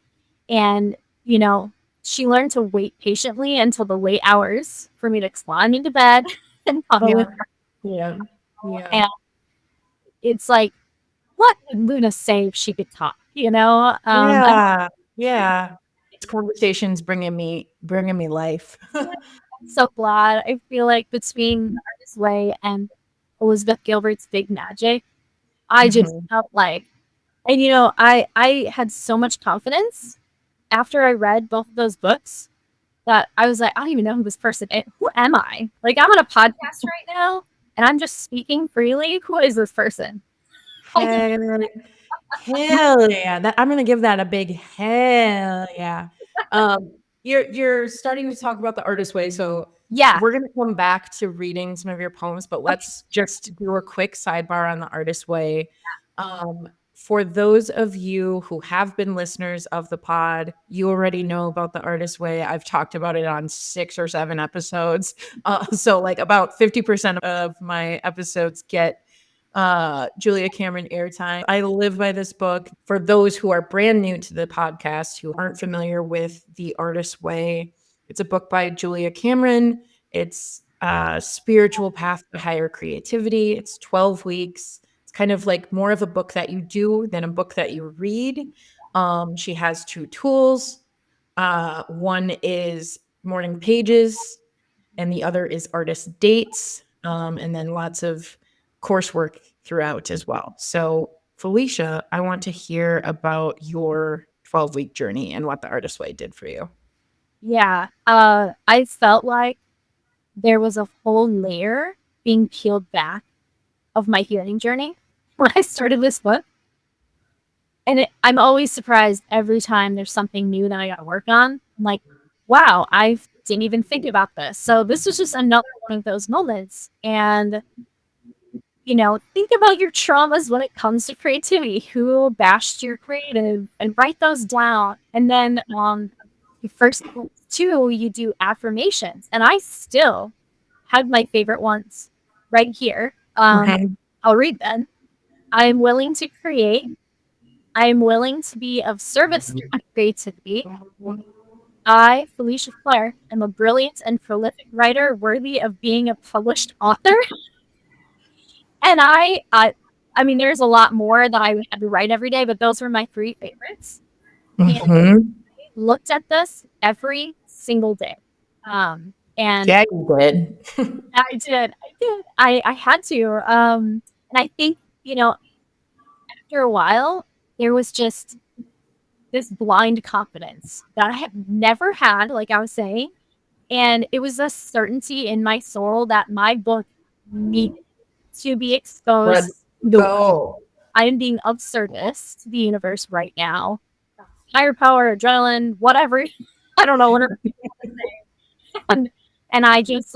And, you know, she learned to wait patiently until the late hours for me to climb into bed and cuddle with her. Yeah. And it's like, what would Luna say if she could talk? You know? Yeah. This conversation's bringing me life. I'm so glad. I feel like between Artist Way and Elizabeth Gilbert's Big Magic, I just felt like, and you know, I had so much confidence after I read both of those books that I was like, I don't even know who this person is. Who am I? Like, I'm on a podcast right now and I'm just speaking freely. Who is this person? Hell yeah. I'm gonna give that a big hell yeah. You're starting to talk about the artist way, so Yeah. we're gonna come back to reading some of your poems, but let's just do a quick sidebar on the artist way. For those of you who have been listeners of the pod, you already know about the artist way. I've talked about it on 6 or 7 episodes. So like about 50% of my episodes get Julia Cameron airtime. I live by this book. For those who are brand new to the podcast, who aren't familiar with The Artist's Way, it's a book by Julia Cameron. It's a spiritual path to higher creativity. It's 12 weeks. It's kind of like more of a book that you do than a book that you read. She has 2 tools. One is morning pages, and the other is artist dates, and then lots of coursework throughout as well. So, Felicia, I want to hear about your 12-week journey and what the Artist Way did for you. Yeah. I felt like there was a whole layer being peeled back of my healing journey when I started this book. And I'm always surprised every time there's something new that I got to work on. I'm like, wow, I didn't even think about this. So this was just another one of those moments. And think about your traumas when it comes to creativity. Who bashed your creative, and write those down. And then your first two, you do affirmations. And I still have my favorite ones right here. Okay. I'll read them. I am willing to create. I am willing to be of service to my creativity. I, Felicia Clark, am a brilliant and prolific writer worthy of being a published author. And I mean, there's a lot more that I had to write every day, but those were my three favorites. And I looked at this every single day. And Yeah, you did. I did. I had to. And I think, after a while, there was just this blind confidence that I have never had, like I was saying. And it was a certainty in my soul that my book needed to be exposed Let's to the world. go. I am being of service to the universe right now. Higher power, adrenaline, whatever. I don't know what and I just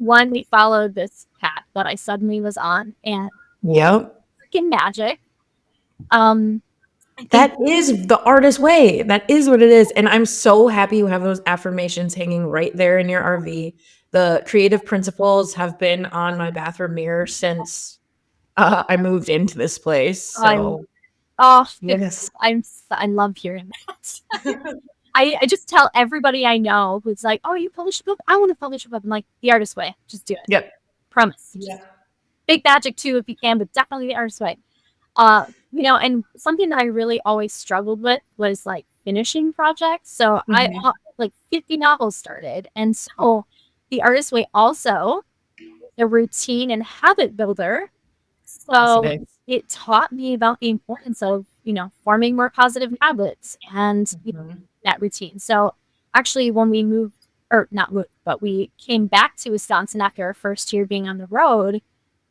blindly followed this path that I suddenly was on, and Yep. freaking magic. I think That is the artist way. That is what it is. And I'm so happy you have those affirmations hanging right there in your RV. The creative principles have been on my bathroom mirror since I moved into this place. So, yes. I love hearing that. I just tell everybody I know who's like, "Oh, you publish a book? I want to publish a book." I'm like, the artist way. Just do it. Yep. Promise. Yeah. Big magic too if you can, but definitely the artist way. And something that I really always struggled with was finishing projects. So I 50 novels started, and so the artist way also a routine and habit builder. So Yes, it is. it taught me about the importance of forming more positive habits and that routine. So actually, when we moved, or not moved, but we came back to Wisconsin after our first year being on the road,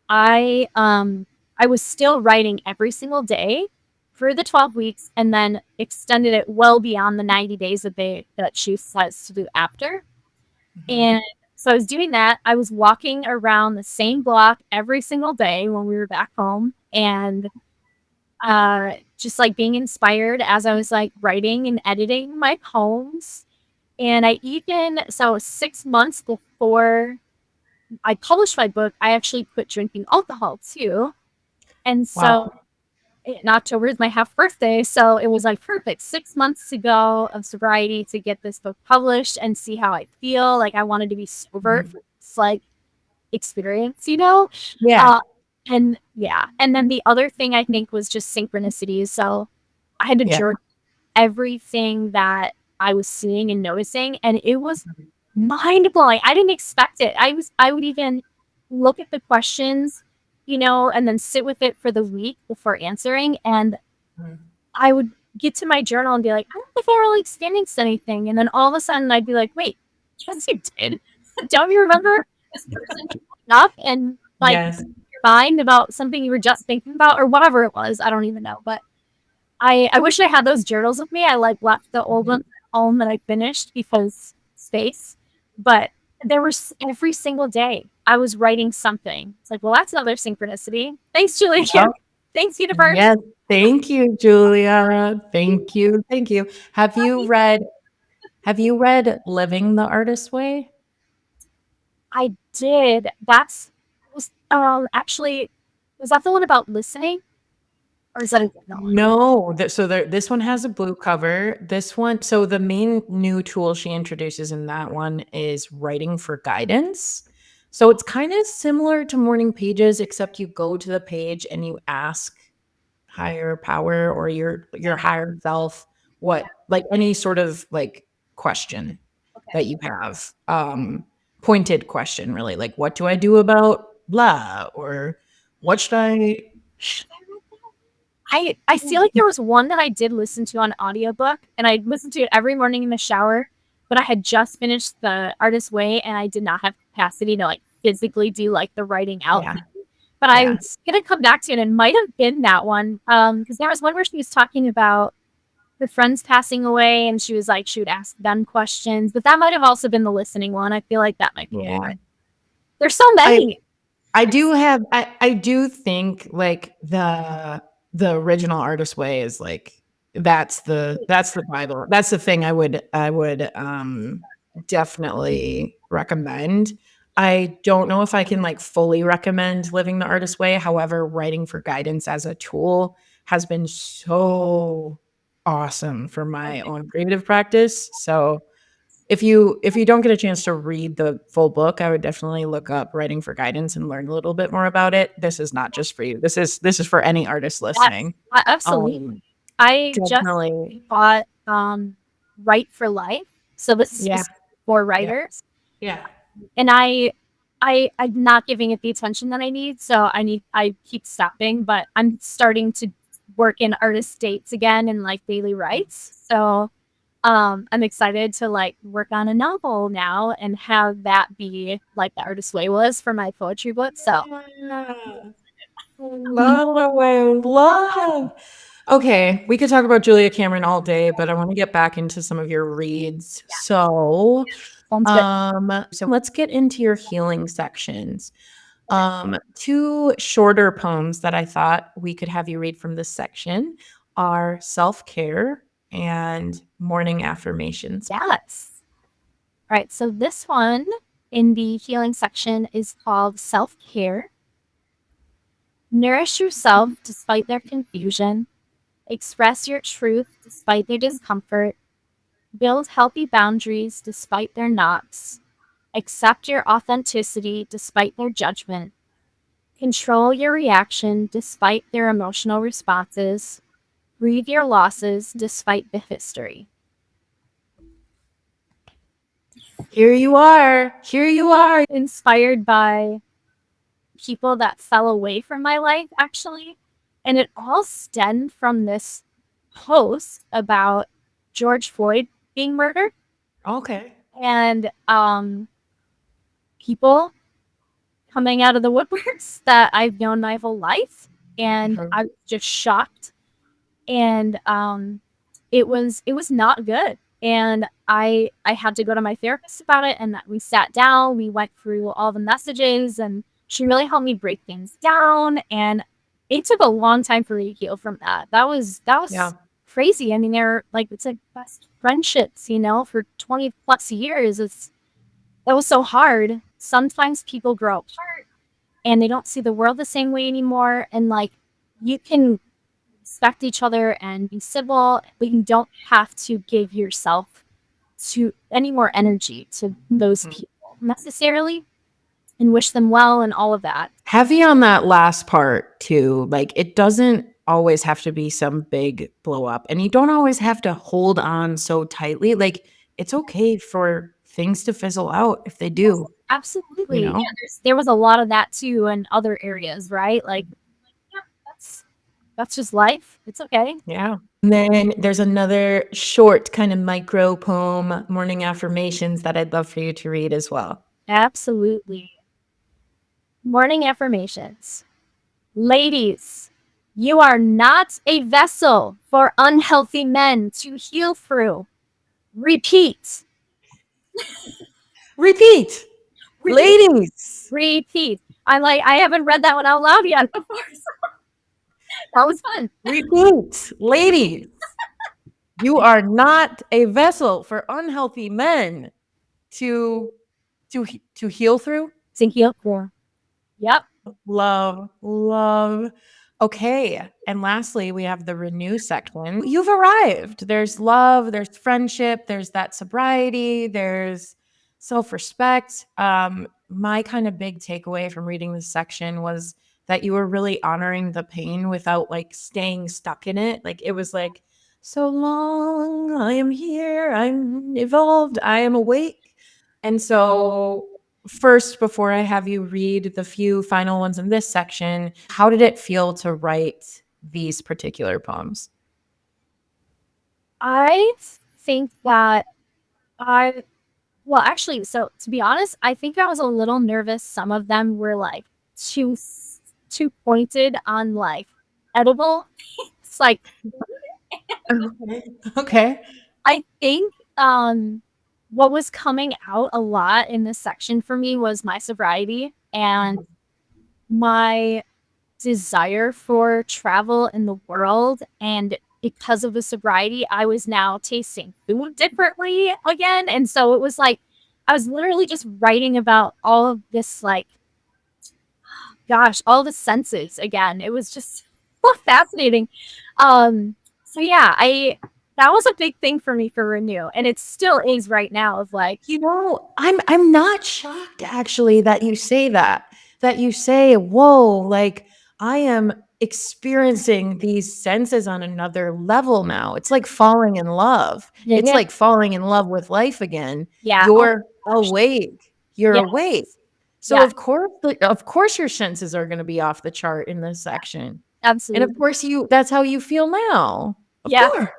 I was still writing every single day for the 12 weeks, and then extended it well beyond the 90 days that she says to do after. And so I was doing that. I was walking around the same block every single day when we were back home, and just being inspired as I was writing and editing my poems. And so 6 months before I published my book, I actually quit drinking alcohol too. And so in October is my half birthday, so it was perfect 6 months to go of sobriety to get this book published and see how I feel. I wanted to be sober for this experience, Yeah. And then the other thing I think was just synchronicities. So I had to journal everything that I was seeing and noticing, and it was mind blowing. I didn't expect it. I would even look at the questions, and then sit with it for the week before answering, and I would get to my journal and be like, I don't think I really experienced anything, and then all of a sudden I'd be like, wait, yes you did. Don't you remember this person coming up and Yes. your mind about something you were just thinking about, or whatever it was? I don't even know, but I wish I had those journals with me. I left the old one at home that I finished because space, but there was every single day I was writing something. It's well, that's another synchronicity. Thanks, Julia. Yep. Thanks, universe. Yes. Thank you, Julia. Thank you. Thank you. Have you read Living the Artist Way? I did. Actually, was that the one about listening? Or is that a different one? No. This one has a blue cover. This one, so the main new tool she introduces in that one is writing for guidance. So it's kind of similar to morning pages, except you go to the page and you ask higher power or your higher self any sort of question that you have. Pointed question, really, what do I do about blah, or what should I I feel like there was one that I did listen to on audiobook, and I listened to it every morning in the shower, but I had just finished The Artist's Way, and I did not have capacity to physically do the writing out. Yeah. But I was gonna come back to it, and it might have been that one. Because there was one where she was talking about her friends passing away, and she was she would ask them questions, but that might have also been the listening one. I feel like that might be one. There's so many. I do think like the original artist way is like that's the Bible. That's the thing I would definitely recommend. I don't know if I can like fully recommend living the artist way. However, writing for guidance as a tool has been so awesome for my own creative practice. So if you don't get a chance to read the full book, I would definitely look up writing for guidance and learn a little bit more about it. This is not just for you. This is for any artist listening. Absolutely. I just Definitely. bought Write for Life. So this is Yeah. for writers. Yeah. And I'm not giving it the attention that I need. So I keep stopping, but I'm starting to work in artist dates again and like daily writes. So I'm excited to like work on a novel now and have that be like the artist way was for my poetry book. So Love. Okay, we could talk about Julia Cameron all day, but I want to get back into some of your reads. So, sounds good. so let's get into your healing sections. Two shorter poems that I thought we could have you read from this section are Self-Care and Morning Affirmations. Yes. All right. So this one in the healing section is called Self-Care. Nourish yourself despite their confusion. Express your truth despite their discomfort. Build healthy boundaries despite their knocks. Accept your authenticity despite their judgment. Control your reaction despite their emotional responses. Grieve your losses despite the history. Here you are. Here you are. Inspired by people that fell away from my life, actually. And it all stemmed from this post about George Floyd being murdered. Okay. And people coming out of the woodworks that I've known my whole life. And I was just shocked. And it was not good. And I had to go to my therapist about it, and we sat down, we went through all the messages, and she really helped me break things down. And it took a long time for me to heal from that. That was Yeah. crazy. I mean, it's like best friendships, for 20 plus years. That was so hard. Sometimes people grow apart and they don't see the world the same way anymore. And like, you can respect each other and be civil, but you don't have to give yourself to any more energy to those people necessarily, and wish them well and all of that. Heavy on that last part too. Like it doesn't always have to be some big blow up, and you don't always have to hold on so tightly. Like it's okay for things to fizzle out if they do. Absolutely. You know? Yeah, there was a lot of that too in other areas, right? Like, yeah, that's just life. It's okay. Yeah. And then there's another short kind of micro poem, Morning Affirmations, that I'd love for you to read as well. Absolutely. Morning affirmations. Ladies, you are not a vessel for unhealthy men to heal through. Repeat. Repeat. Ladies. Repeat. I haven't read that one out loud yet before. So that was fun. Repeat. Ladies. You are not a vessel for unhealthy men to heal through. To heal through. Yep. Love. Okay. And lastly, we have the renew section. You've arrived. There's love, there's friendship, there's that sobriety, there's self-respect. My kind of big takeaway from reading this section was that you were really honoring the pain without like staying stuck in it. Like it was like, so long, I am here, I'm evolved, I am awake. And so first, before I have you read the few final ones in this section, how did it feel to write these particular poems? I think that actually, so to be honest, I think I was a little nervous. Some of them were like too pointed on like edible. It's like, Okay. I think what was coming out a lot in this section for me was my sobriety, and my desire for travel in the world, and because of the sobriety, I was now tasting food differently again. And so it was like I was literally just writing about all of this, like, gosh, all the senses again. It was just so fascinating. So yeah, I that was a big thing for me for Renew, and it still is right now. Of like, I'm not shocked actually that you say that. That you say, "Whoa, like I am experiencing these senses on another level now." It's like falling in love. It's like falling in love with life again. yeah, You're awake. You're yeah, awake. So yeah, of course your senses are going to be off the chart in this section. And of absolutely, course that's how you feel now. Of yeah, course.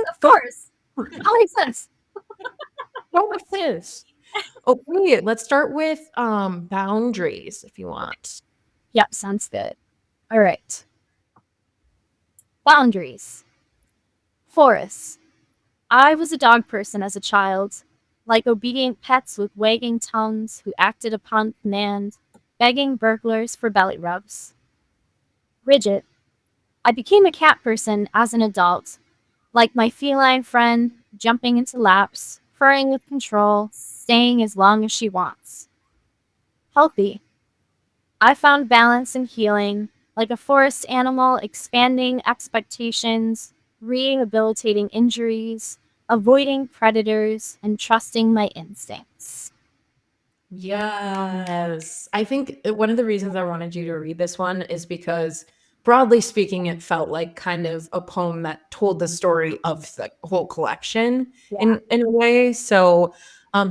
of course, all makes sense. Go with this. Okay, let's start with boundaries if you want. Yep, sounds good. All right, boundaries. Forests. I was a dog person as a child, like obedient pets with wagging tongues who acted upon command, begging burglars for belly rubs. Rigid. I became a cat person as an adult, like my feline friend, jumping into laps, furring with control, staying as long as she wants. Healthy. I found balance and healing, like a forest animal expanding expectations, rehabilitating injuries, avoiding predators, and trusting my instincts. Yes. I think one of the reasons I wanted you to read this one is because, broadly speaking, it felt like kind of a poem that told the story of the whole collection in a way. So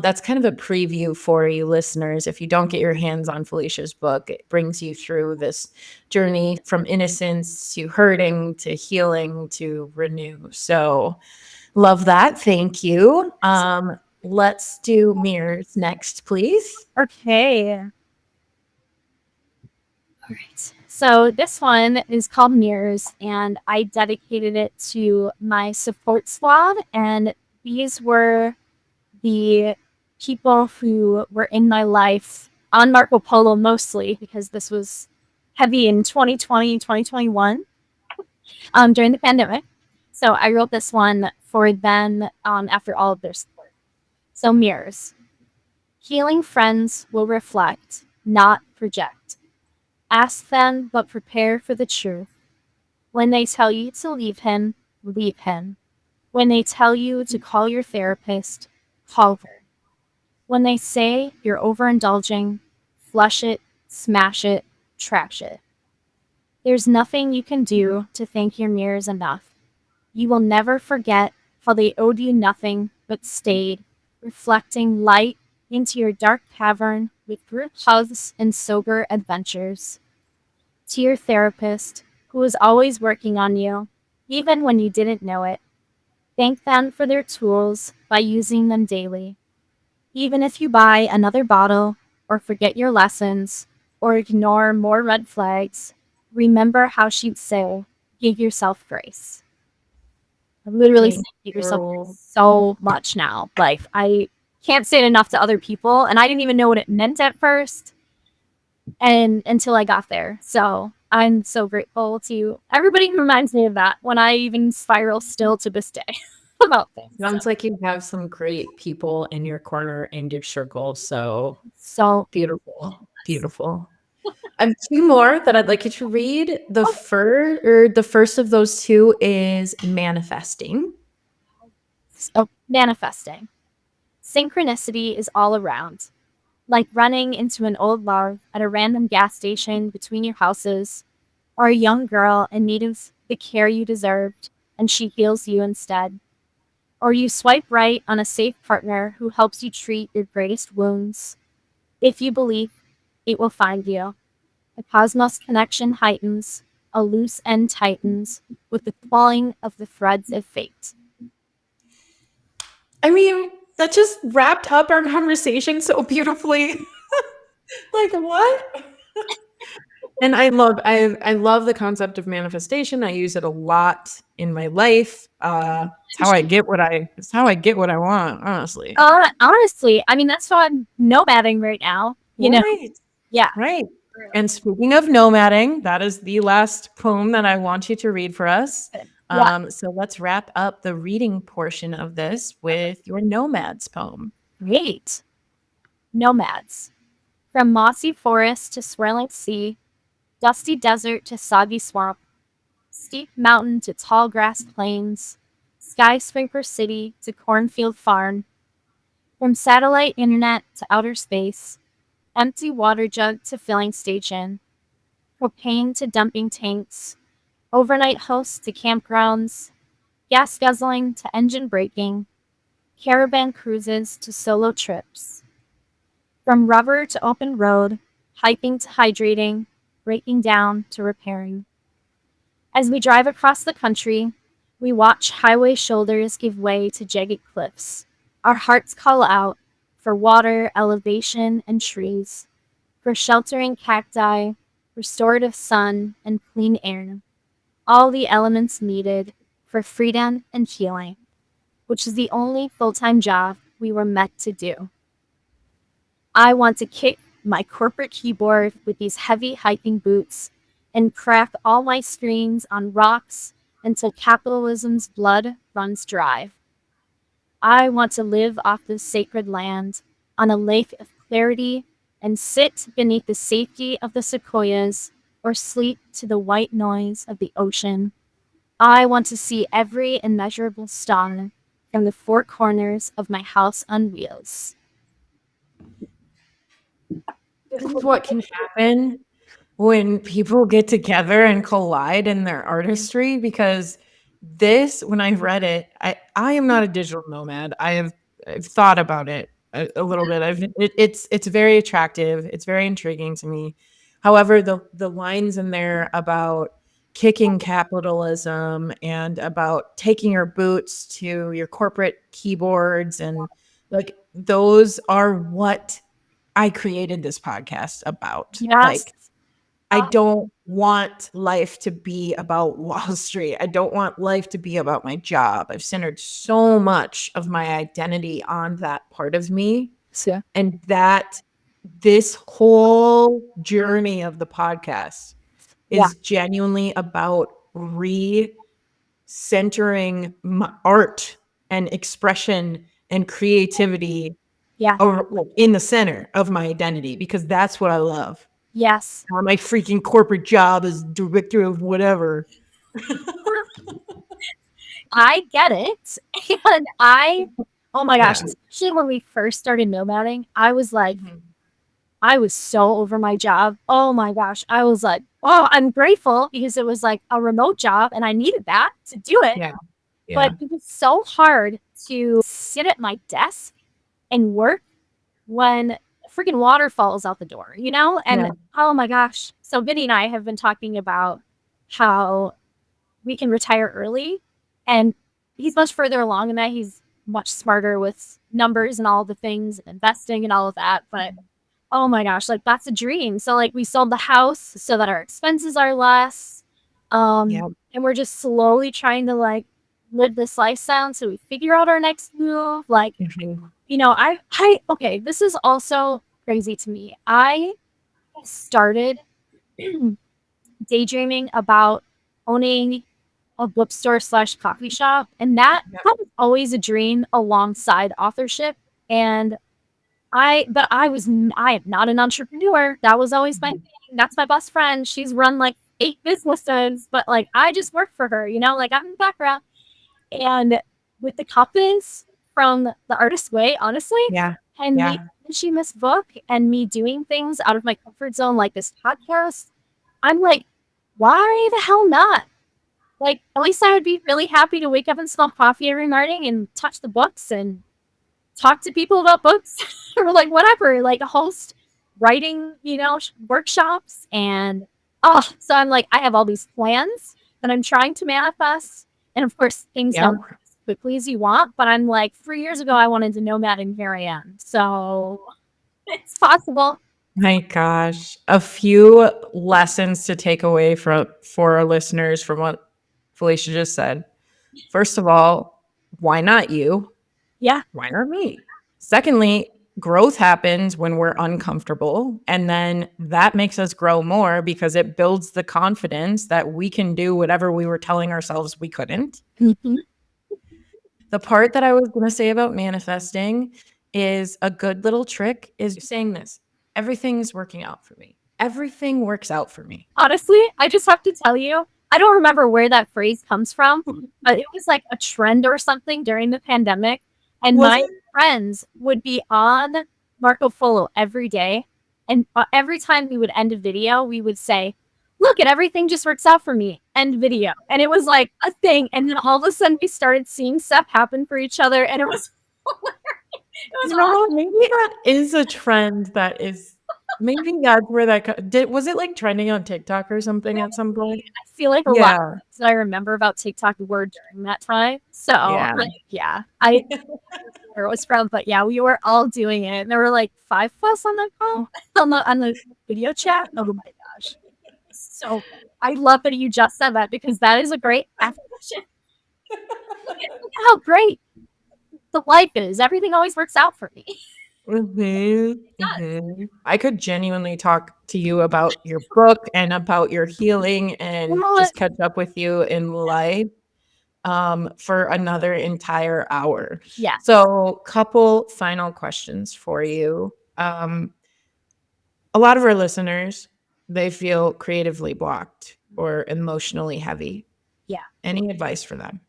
that's kind of a preview for you listeners. If you don't get your hands on Felicia's book, it brings you through this journey from innocence to hurting to healing to renew. So love that. Thank you. Let's do mirrors next, please. Okay. All right. So this one is called Mirrors, and I dedicated it to my support squad. And these were the people who were in my life on Marco Polo mostly, because this was heavy in 2020, 2021, during the pandemic. So I wrote this one for them after all of their support. So mirrors. Healing friends will reflect, not project. Ask them, but prepare for the truth. When they tell you to leave him, leave him. When they tell you to call your therapist, call her. When they say you're overindulging, flush it, smash it, trash it. There's nothing you can do to thank your mirrors enough. You will never forget how they owed you nothing but stayed, reflecting light into your dark cavern with group hugs and sober adventures. To your therapist, who was always working on you, even when you didn't know it, thank them for their tools by using them daily. Even if you buy another bottle, or forget your lessons, or ignore more red flags, remember how she'd say, give yourself grace. I literally say Thank give yourself you. grace so much now. Like, I can't say it enough to other people, and I didn't even know what it meant at first, and until I got there. So I'm so grateful to everybody who reminds me of that when I even spiral still to this day about things. Sounds like you have some great people in your corner and your circle. So Beautiful. Beautiful. I have two more that I'd like you to read. The first of those two is manifesting. Manifesting. Synchronicity is all around. Like running into an old love at a random gas station between your houses, or a young girl in need of the care you deserved, and she heals you instead. Or you swipe right on a safe partner who helps you treat your greatest wounds. If you believe, it will find you. The cosmos connection heightens, a loose end tightens, with the falling of the threads of fate. I mean, that just wrapped up our conversation so beautifully. Like what? And I love the concept of manifestation. I use it a lot in my life. It's how I get what I want, honestly. Honestly, I mean, that's why I'm nomading right now. You know? Right. Yeah. Right. And speaking of nomading, that is the last poem that I want you to read for us. So let's wrap up the reading portion of this with your Nomads poem. Great. Nomads. From mossy forest to swirling sea, dusty desert to soggy swamp, steep mountain to tall grass plains, skyscraper city to cornfield farm, from satellite internet to outer space, empty water jug to filling station, propane to dumping tanks, overnight hosts to campgrounds, gas guzzling to engine braking, caravan cruises to solo trips. From rubber to open road, hiking to hydrating, breaking down to repairing. As we drive across the country, we watch highway shoulders give way to jagged cliffs. Our hearts call out for water, elevation, and trees, for sheltering cacti, restorative sun, and clean air. All the elements needed for freedom and healing, which is the only full-time job we were meant to do. I want to kick my corporate keyboard with these heavy hiking boots and crack all my screens on rocks until capitalism's blood runs dry. I want to live off this sacred land on a lake of clarity and sit beneath the safety of the sequoias or sleep to the white noise of the ocean. I want to see every immeasurable star from the four corners of my house on wheels. This is what can happen when people get together and collide in their artistry, because this, when I read it, I am not a digital nomad. I've thought about it a little bit. It's very attractive. It's very intriguing to me. However, the lines in there about kicking capitalism and about taking your boots to your corporate keyboards, and like those are what I created this podcast about. Yes. Like, I don't want life to be about Wall Street. I don't want life to be about my job. I've centered so much of my identity on that part of me. Yeah. And that this whole journey of the podcast is genuinely about re-centering my art and expression and creativity in the center of my identity, because that's what I love. Yes. Or my freaking corporate job as director of whatever. I get it. And oh my gosh, especially when we first started nomading, I was like, I was so over my job. Oh my gosh. I was like, oh, I'm grateful because it was like a remote job and I needed that to do it. Yeah. But it was so hard to sit at my desk and work when freaking water falls out the door, you know? And oh my gosh. So Vinny and I have been talking about how we can retire early, and he's much further along in that. He's much smarter with numbers and all the things, investing and all of that. But oh my gosh, like that's a dream. So like we sold the house so that our expenses are less. And we're just slowly trying to like live this lifestyle until we figure out our next move. Like, you know, okay, this is also crazy to me. I started daydreaming about owning a bookstore / coffee shop, and that was always a dream alongside authorship. And I am not an entrepreneur. That was always my thing. That's my best friend. She's run like 8 businesses, but like I just work for her, you know, like I'm in the background. And with the compass from the Artist's Way, honestly, and me finishing this book and me doing things out of my comfort zone like this podcast, I'm like, why the hell not? Like, at least I would be really happy to wake up and smell coffee every morning and touch the books and talk to people about books or like whatever, like host writing, you know, workshops. And so I'm like, I have all these plans that I'm trying to manifest. And of course, things don't work as quickly as you want. But I'm like, 3 years ago, I wanted to nomad, and here I am. So it's possible. My gosh, a few lessons to take away for our listeners from what Felicia just said. First of all, why not you? Yeah. Why not me? Secondly, growth happens when we're uncomfortable, and then that makes us grow more because it builds the confidence that we can do whatever we were telling ourselves we couldn't. Mhm. The part that I was going to say about manifesting is a good little trick is saying this: everything's working out for me. Everything works out for me. Honestly, I just have to tell you, I don't remember where that phrase comes from, but it was like a trend or something during the pandemic. And Was my it? friends would be on Marco Polo every day. And every time we would end a video, we would say, look at everything just works out for me. End video. And it was like a thing. And then all of a sudden we started seeing stuff happen for each other. And it was Maybe that is a trend that is, maybe that's where that was it like trending on TikTok or something at some point? I feel like a lot Yeah. of things that I remember about TikTok were during that time. So Yeah. I where it was from, but yeah, we were all doing it. And there were like 5 of us on the call on the video chat. Oh my gosh. So I love that you just said that because that is a great affirmation. Look at how great the life is. Everything always works out for me. I could genuinely talk to you about your book and about your healing and Well, just catch up with you in life for another entire hour. yeah. So, couple final questions for you. A lot of our listeners, they feel creatively blocked or emotionally heavy. Yeah. Any advice for them?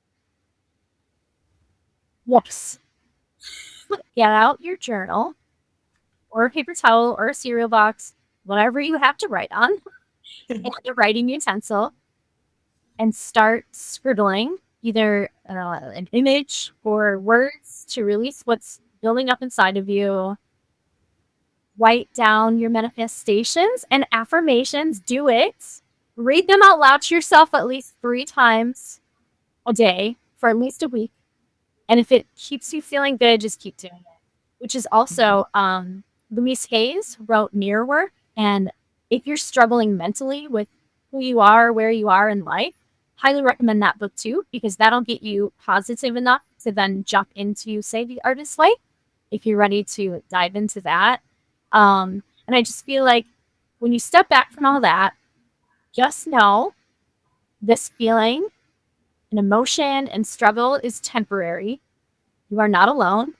Yes. Get out your journal or a paper towel or a cereal box, whatever you have to write on, and a writing utensil, and start scribbling either an image or words to release what's building up inside of you. Write down your manifestations and affirmations. Do it. Read them out loud to yourself at least 3 times a day for at least a week. And if it keeps you feeling good, just keep doing it. Which is also Louise Hayes wrote Mirror Work. And if you're struggling mentally with who you are, where you are in life, highly recommend that book too, because that'll get you positive enough to then jump into, say, the artist's way, if you're ready to dive into that. And I just feel like when you step back from all that, just know this feeling and emotion and struggle is temporary. You are not alone.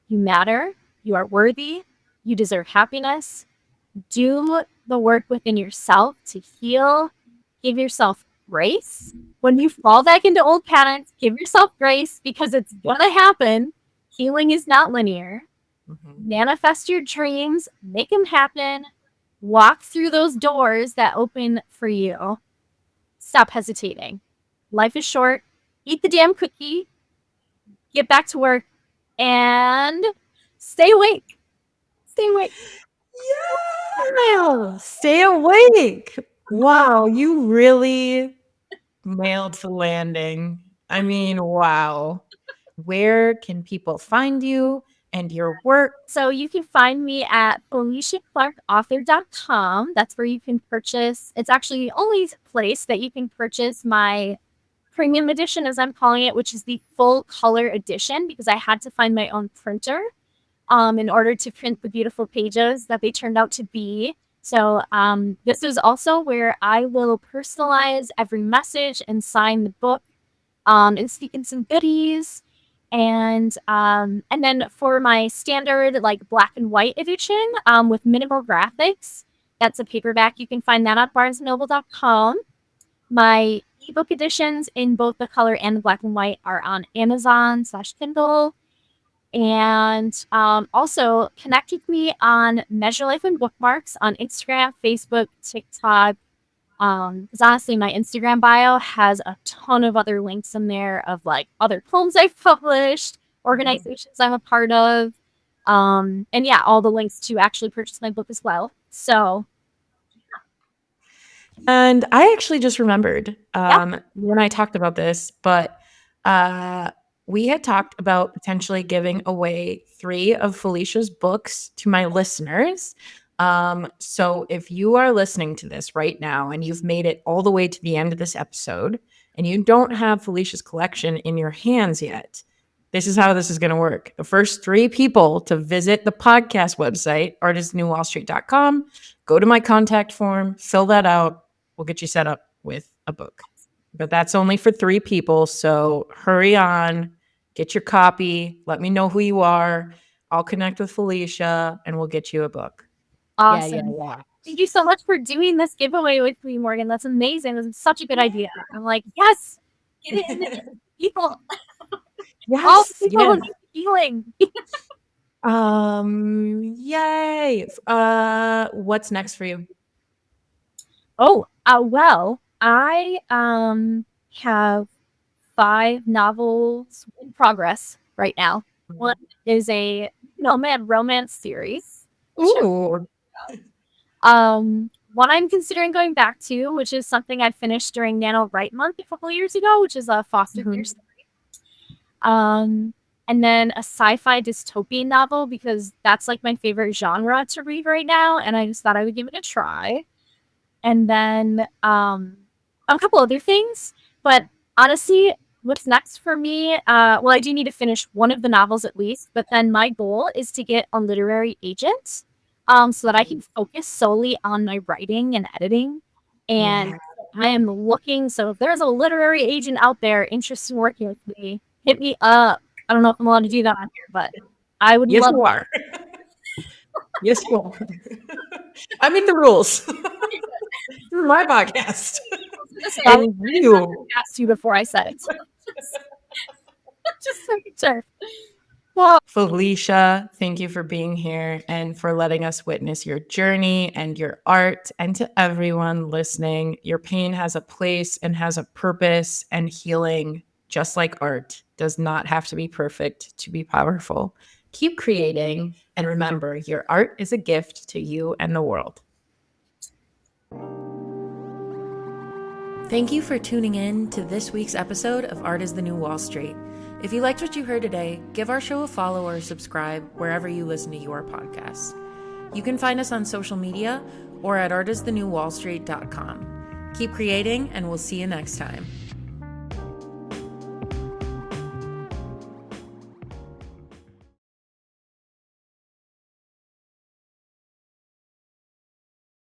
You matter. You are worthy. You deserve happiness. Do the work within yourself to heal. Give yourself grace. When you fall back into old patterns, give yourself grace because it's going to happen. Healing is not linear. Manifest your dreams. Make them happen. Walk through those doors that open for you. Stop hesitating. Life is short. Eat the damn cookie. Get back to work. And stay awake. Stay awake. Yeah, stay awake. Wow, you really nailed the landing. I mean, wow. Where can people find you and your work? So you can find me at FeliciaClarkAuthor.com. That's where you can purchase. It's actually the only place that you can purchase my premium edition, as I'm calling it, which is the full color edition, because I had to find my own printer in order to print the beautiful pages that they turned out to be. So this is also where I will personalize every message and sign the book and sneak in some goodies. And then for my standard like black and white edition with minimal graphics, that's a paperback. You can find that at barnesandnoble.com. My ebook editions in both the color and the black and white are on Amazon/Kindle. And also connect with me on Measure Life and Bookmarks on Instagram, Facebook, TikTok. Because honestly, my Instagram bio has a ton of other links in there of like other poems I've published, organizations I'm a part of, and yeah, all the links to actually purchase my book as well. So, And I actually just remembered when I talked about this, but we had talked about potentially giving away 3 of Felicia's books to my listeners. So if you are listening to this right now and you've made it all the way to the end of this episode and you don't have Felicia's collection in your hands yet, this is how this is going to work. The first 3 people to visit the podcast website, artistnewwallstreet.com, go to my contact form, fill that out. We'll get you set up with a book. But that's only for 3 people. So hurry on, get your copy. Let me know who you are. I'll connect with Felicia and we'll get you a book. Awesome. Yeah. Thank you so much for doing this giveaway with me, Morgan. That's amazing. That's such a good idea. I'm like, yes, get it in there. People. All people who need healing. Yay. What's next for you? Oh, well, I have 5 novels in progress right now. One is a nomad romance series. Ooh. One I'm considering going back to, which is something I finished during NaNoWriMo Month a couple of years ago, which is a foster care story. And then a sci-fi dystopian novel, because that's like my favorite genre to read right now, and I just thought I would give it a try. And then a couple other things, but honestly, what's next for me? Well, I do need to finish one of the novels at least, but then my goal is to get a literary agent, so that I can focus solely on my writing and editing. And I am looking. So if there's a literary agent out there interested in working with me, hit me up. I don't know if I'm allowed to do that on here, but I would love. You are. Yes, you are. I make the rules. Through my podcast. And you asked you before I said it. Just sure. Well, Felicia, thank you for being here and for letting us witness your journey and your art. And to everyone listening, your pain has a place and has a purpose, and healing, just like art, does not have to be perfect to be powerful. Keep creating, and remember, your art is a gift to you and the world. Thank you for tuning in to this week's episode of Art is the New Wall Street. If you liked what you heard today, give our show a follow or subscribe wherever you listen to your podcasts. You can find us on social media or at artistthenewwallstreet.com. Keep creating, and we'll see you next time.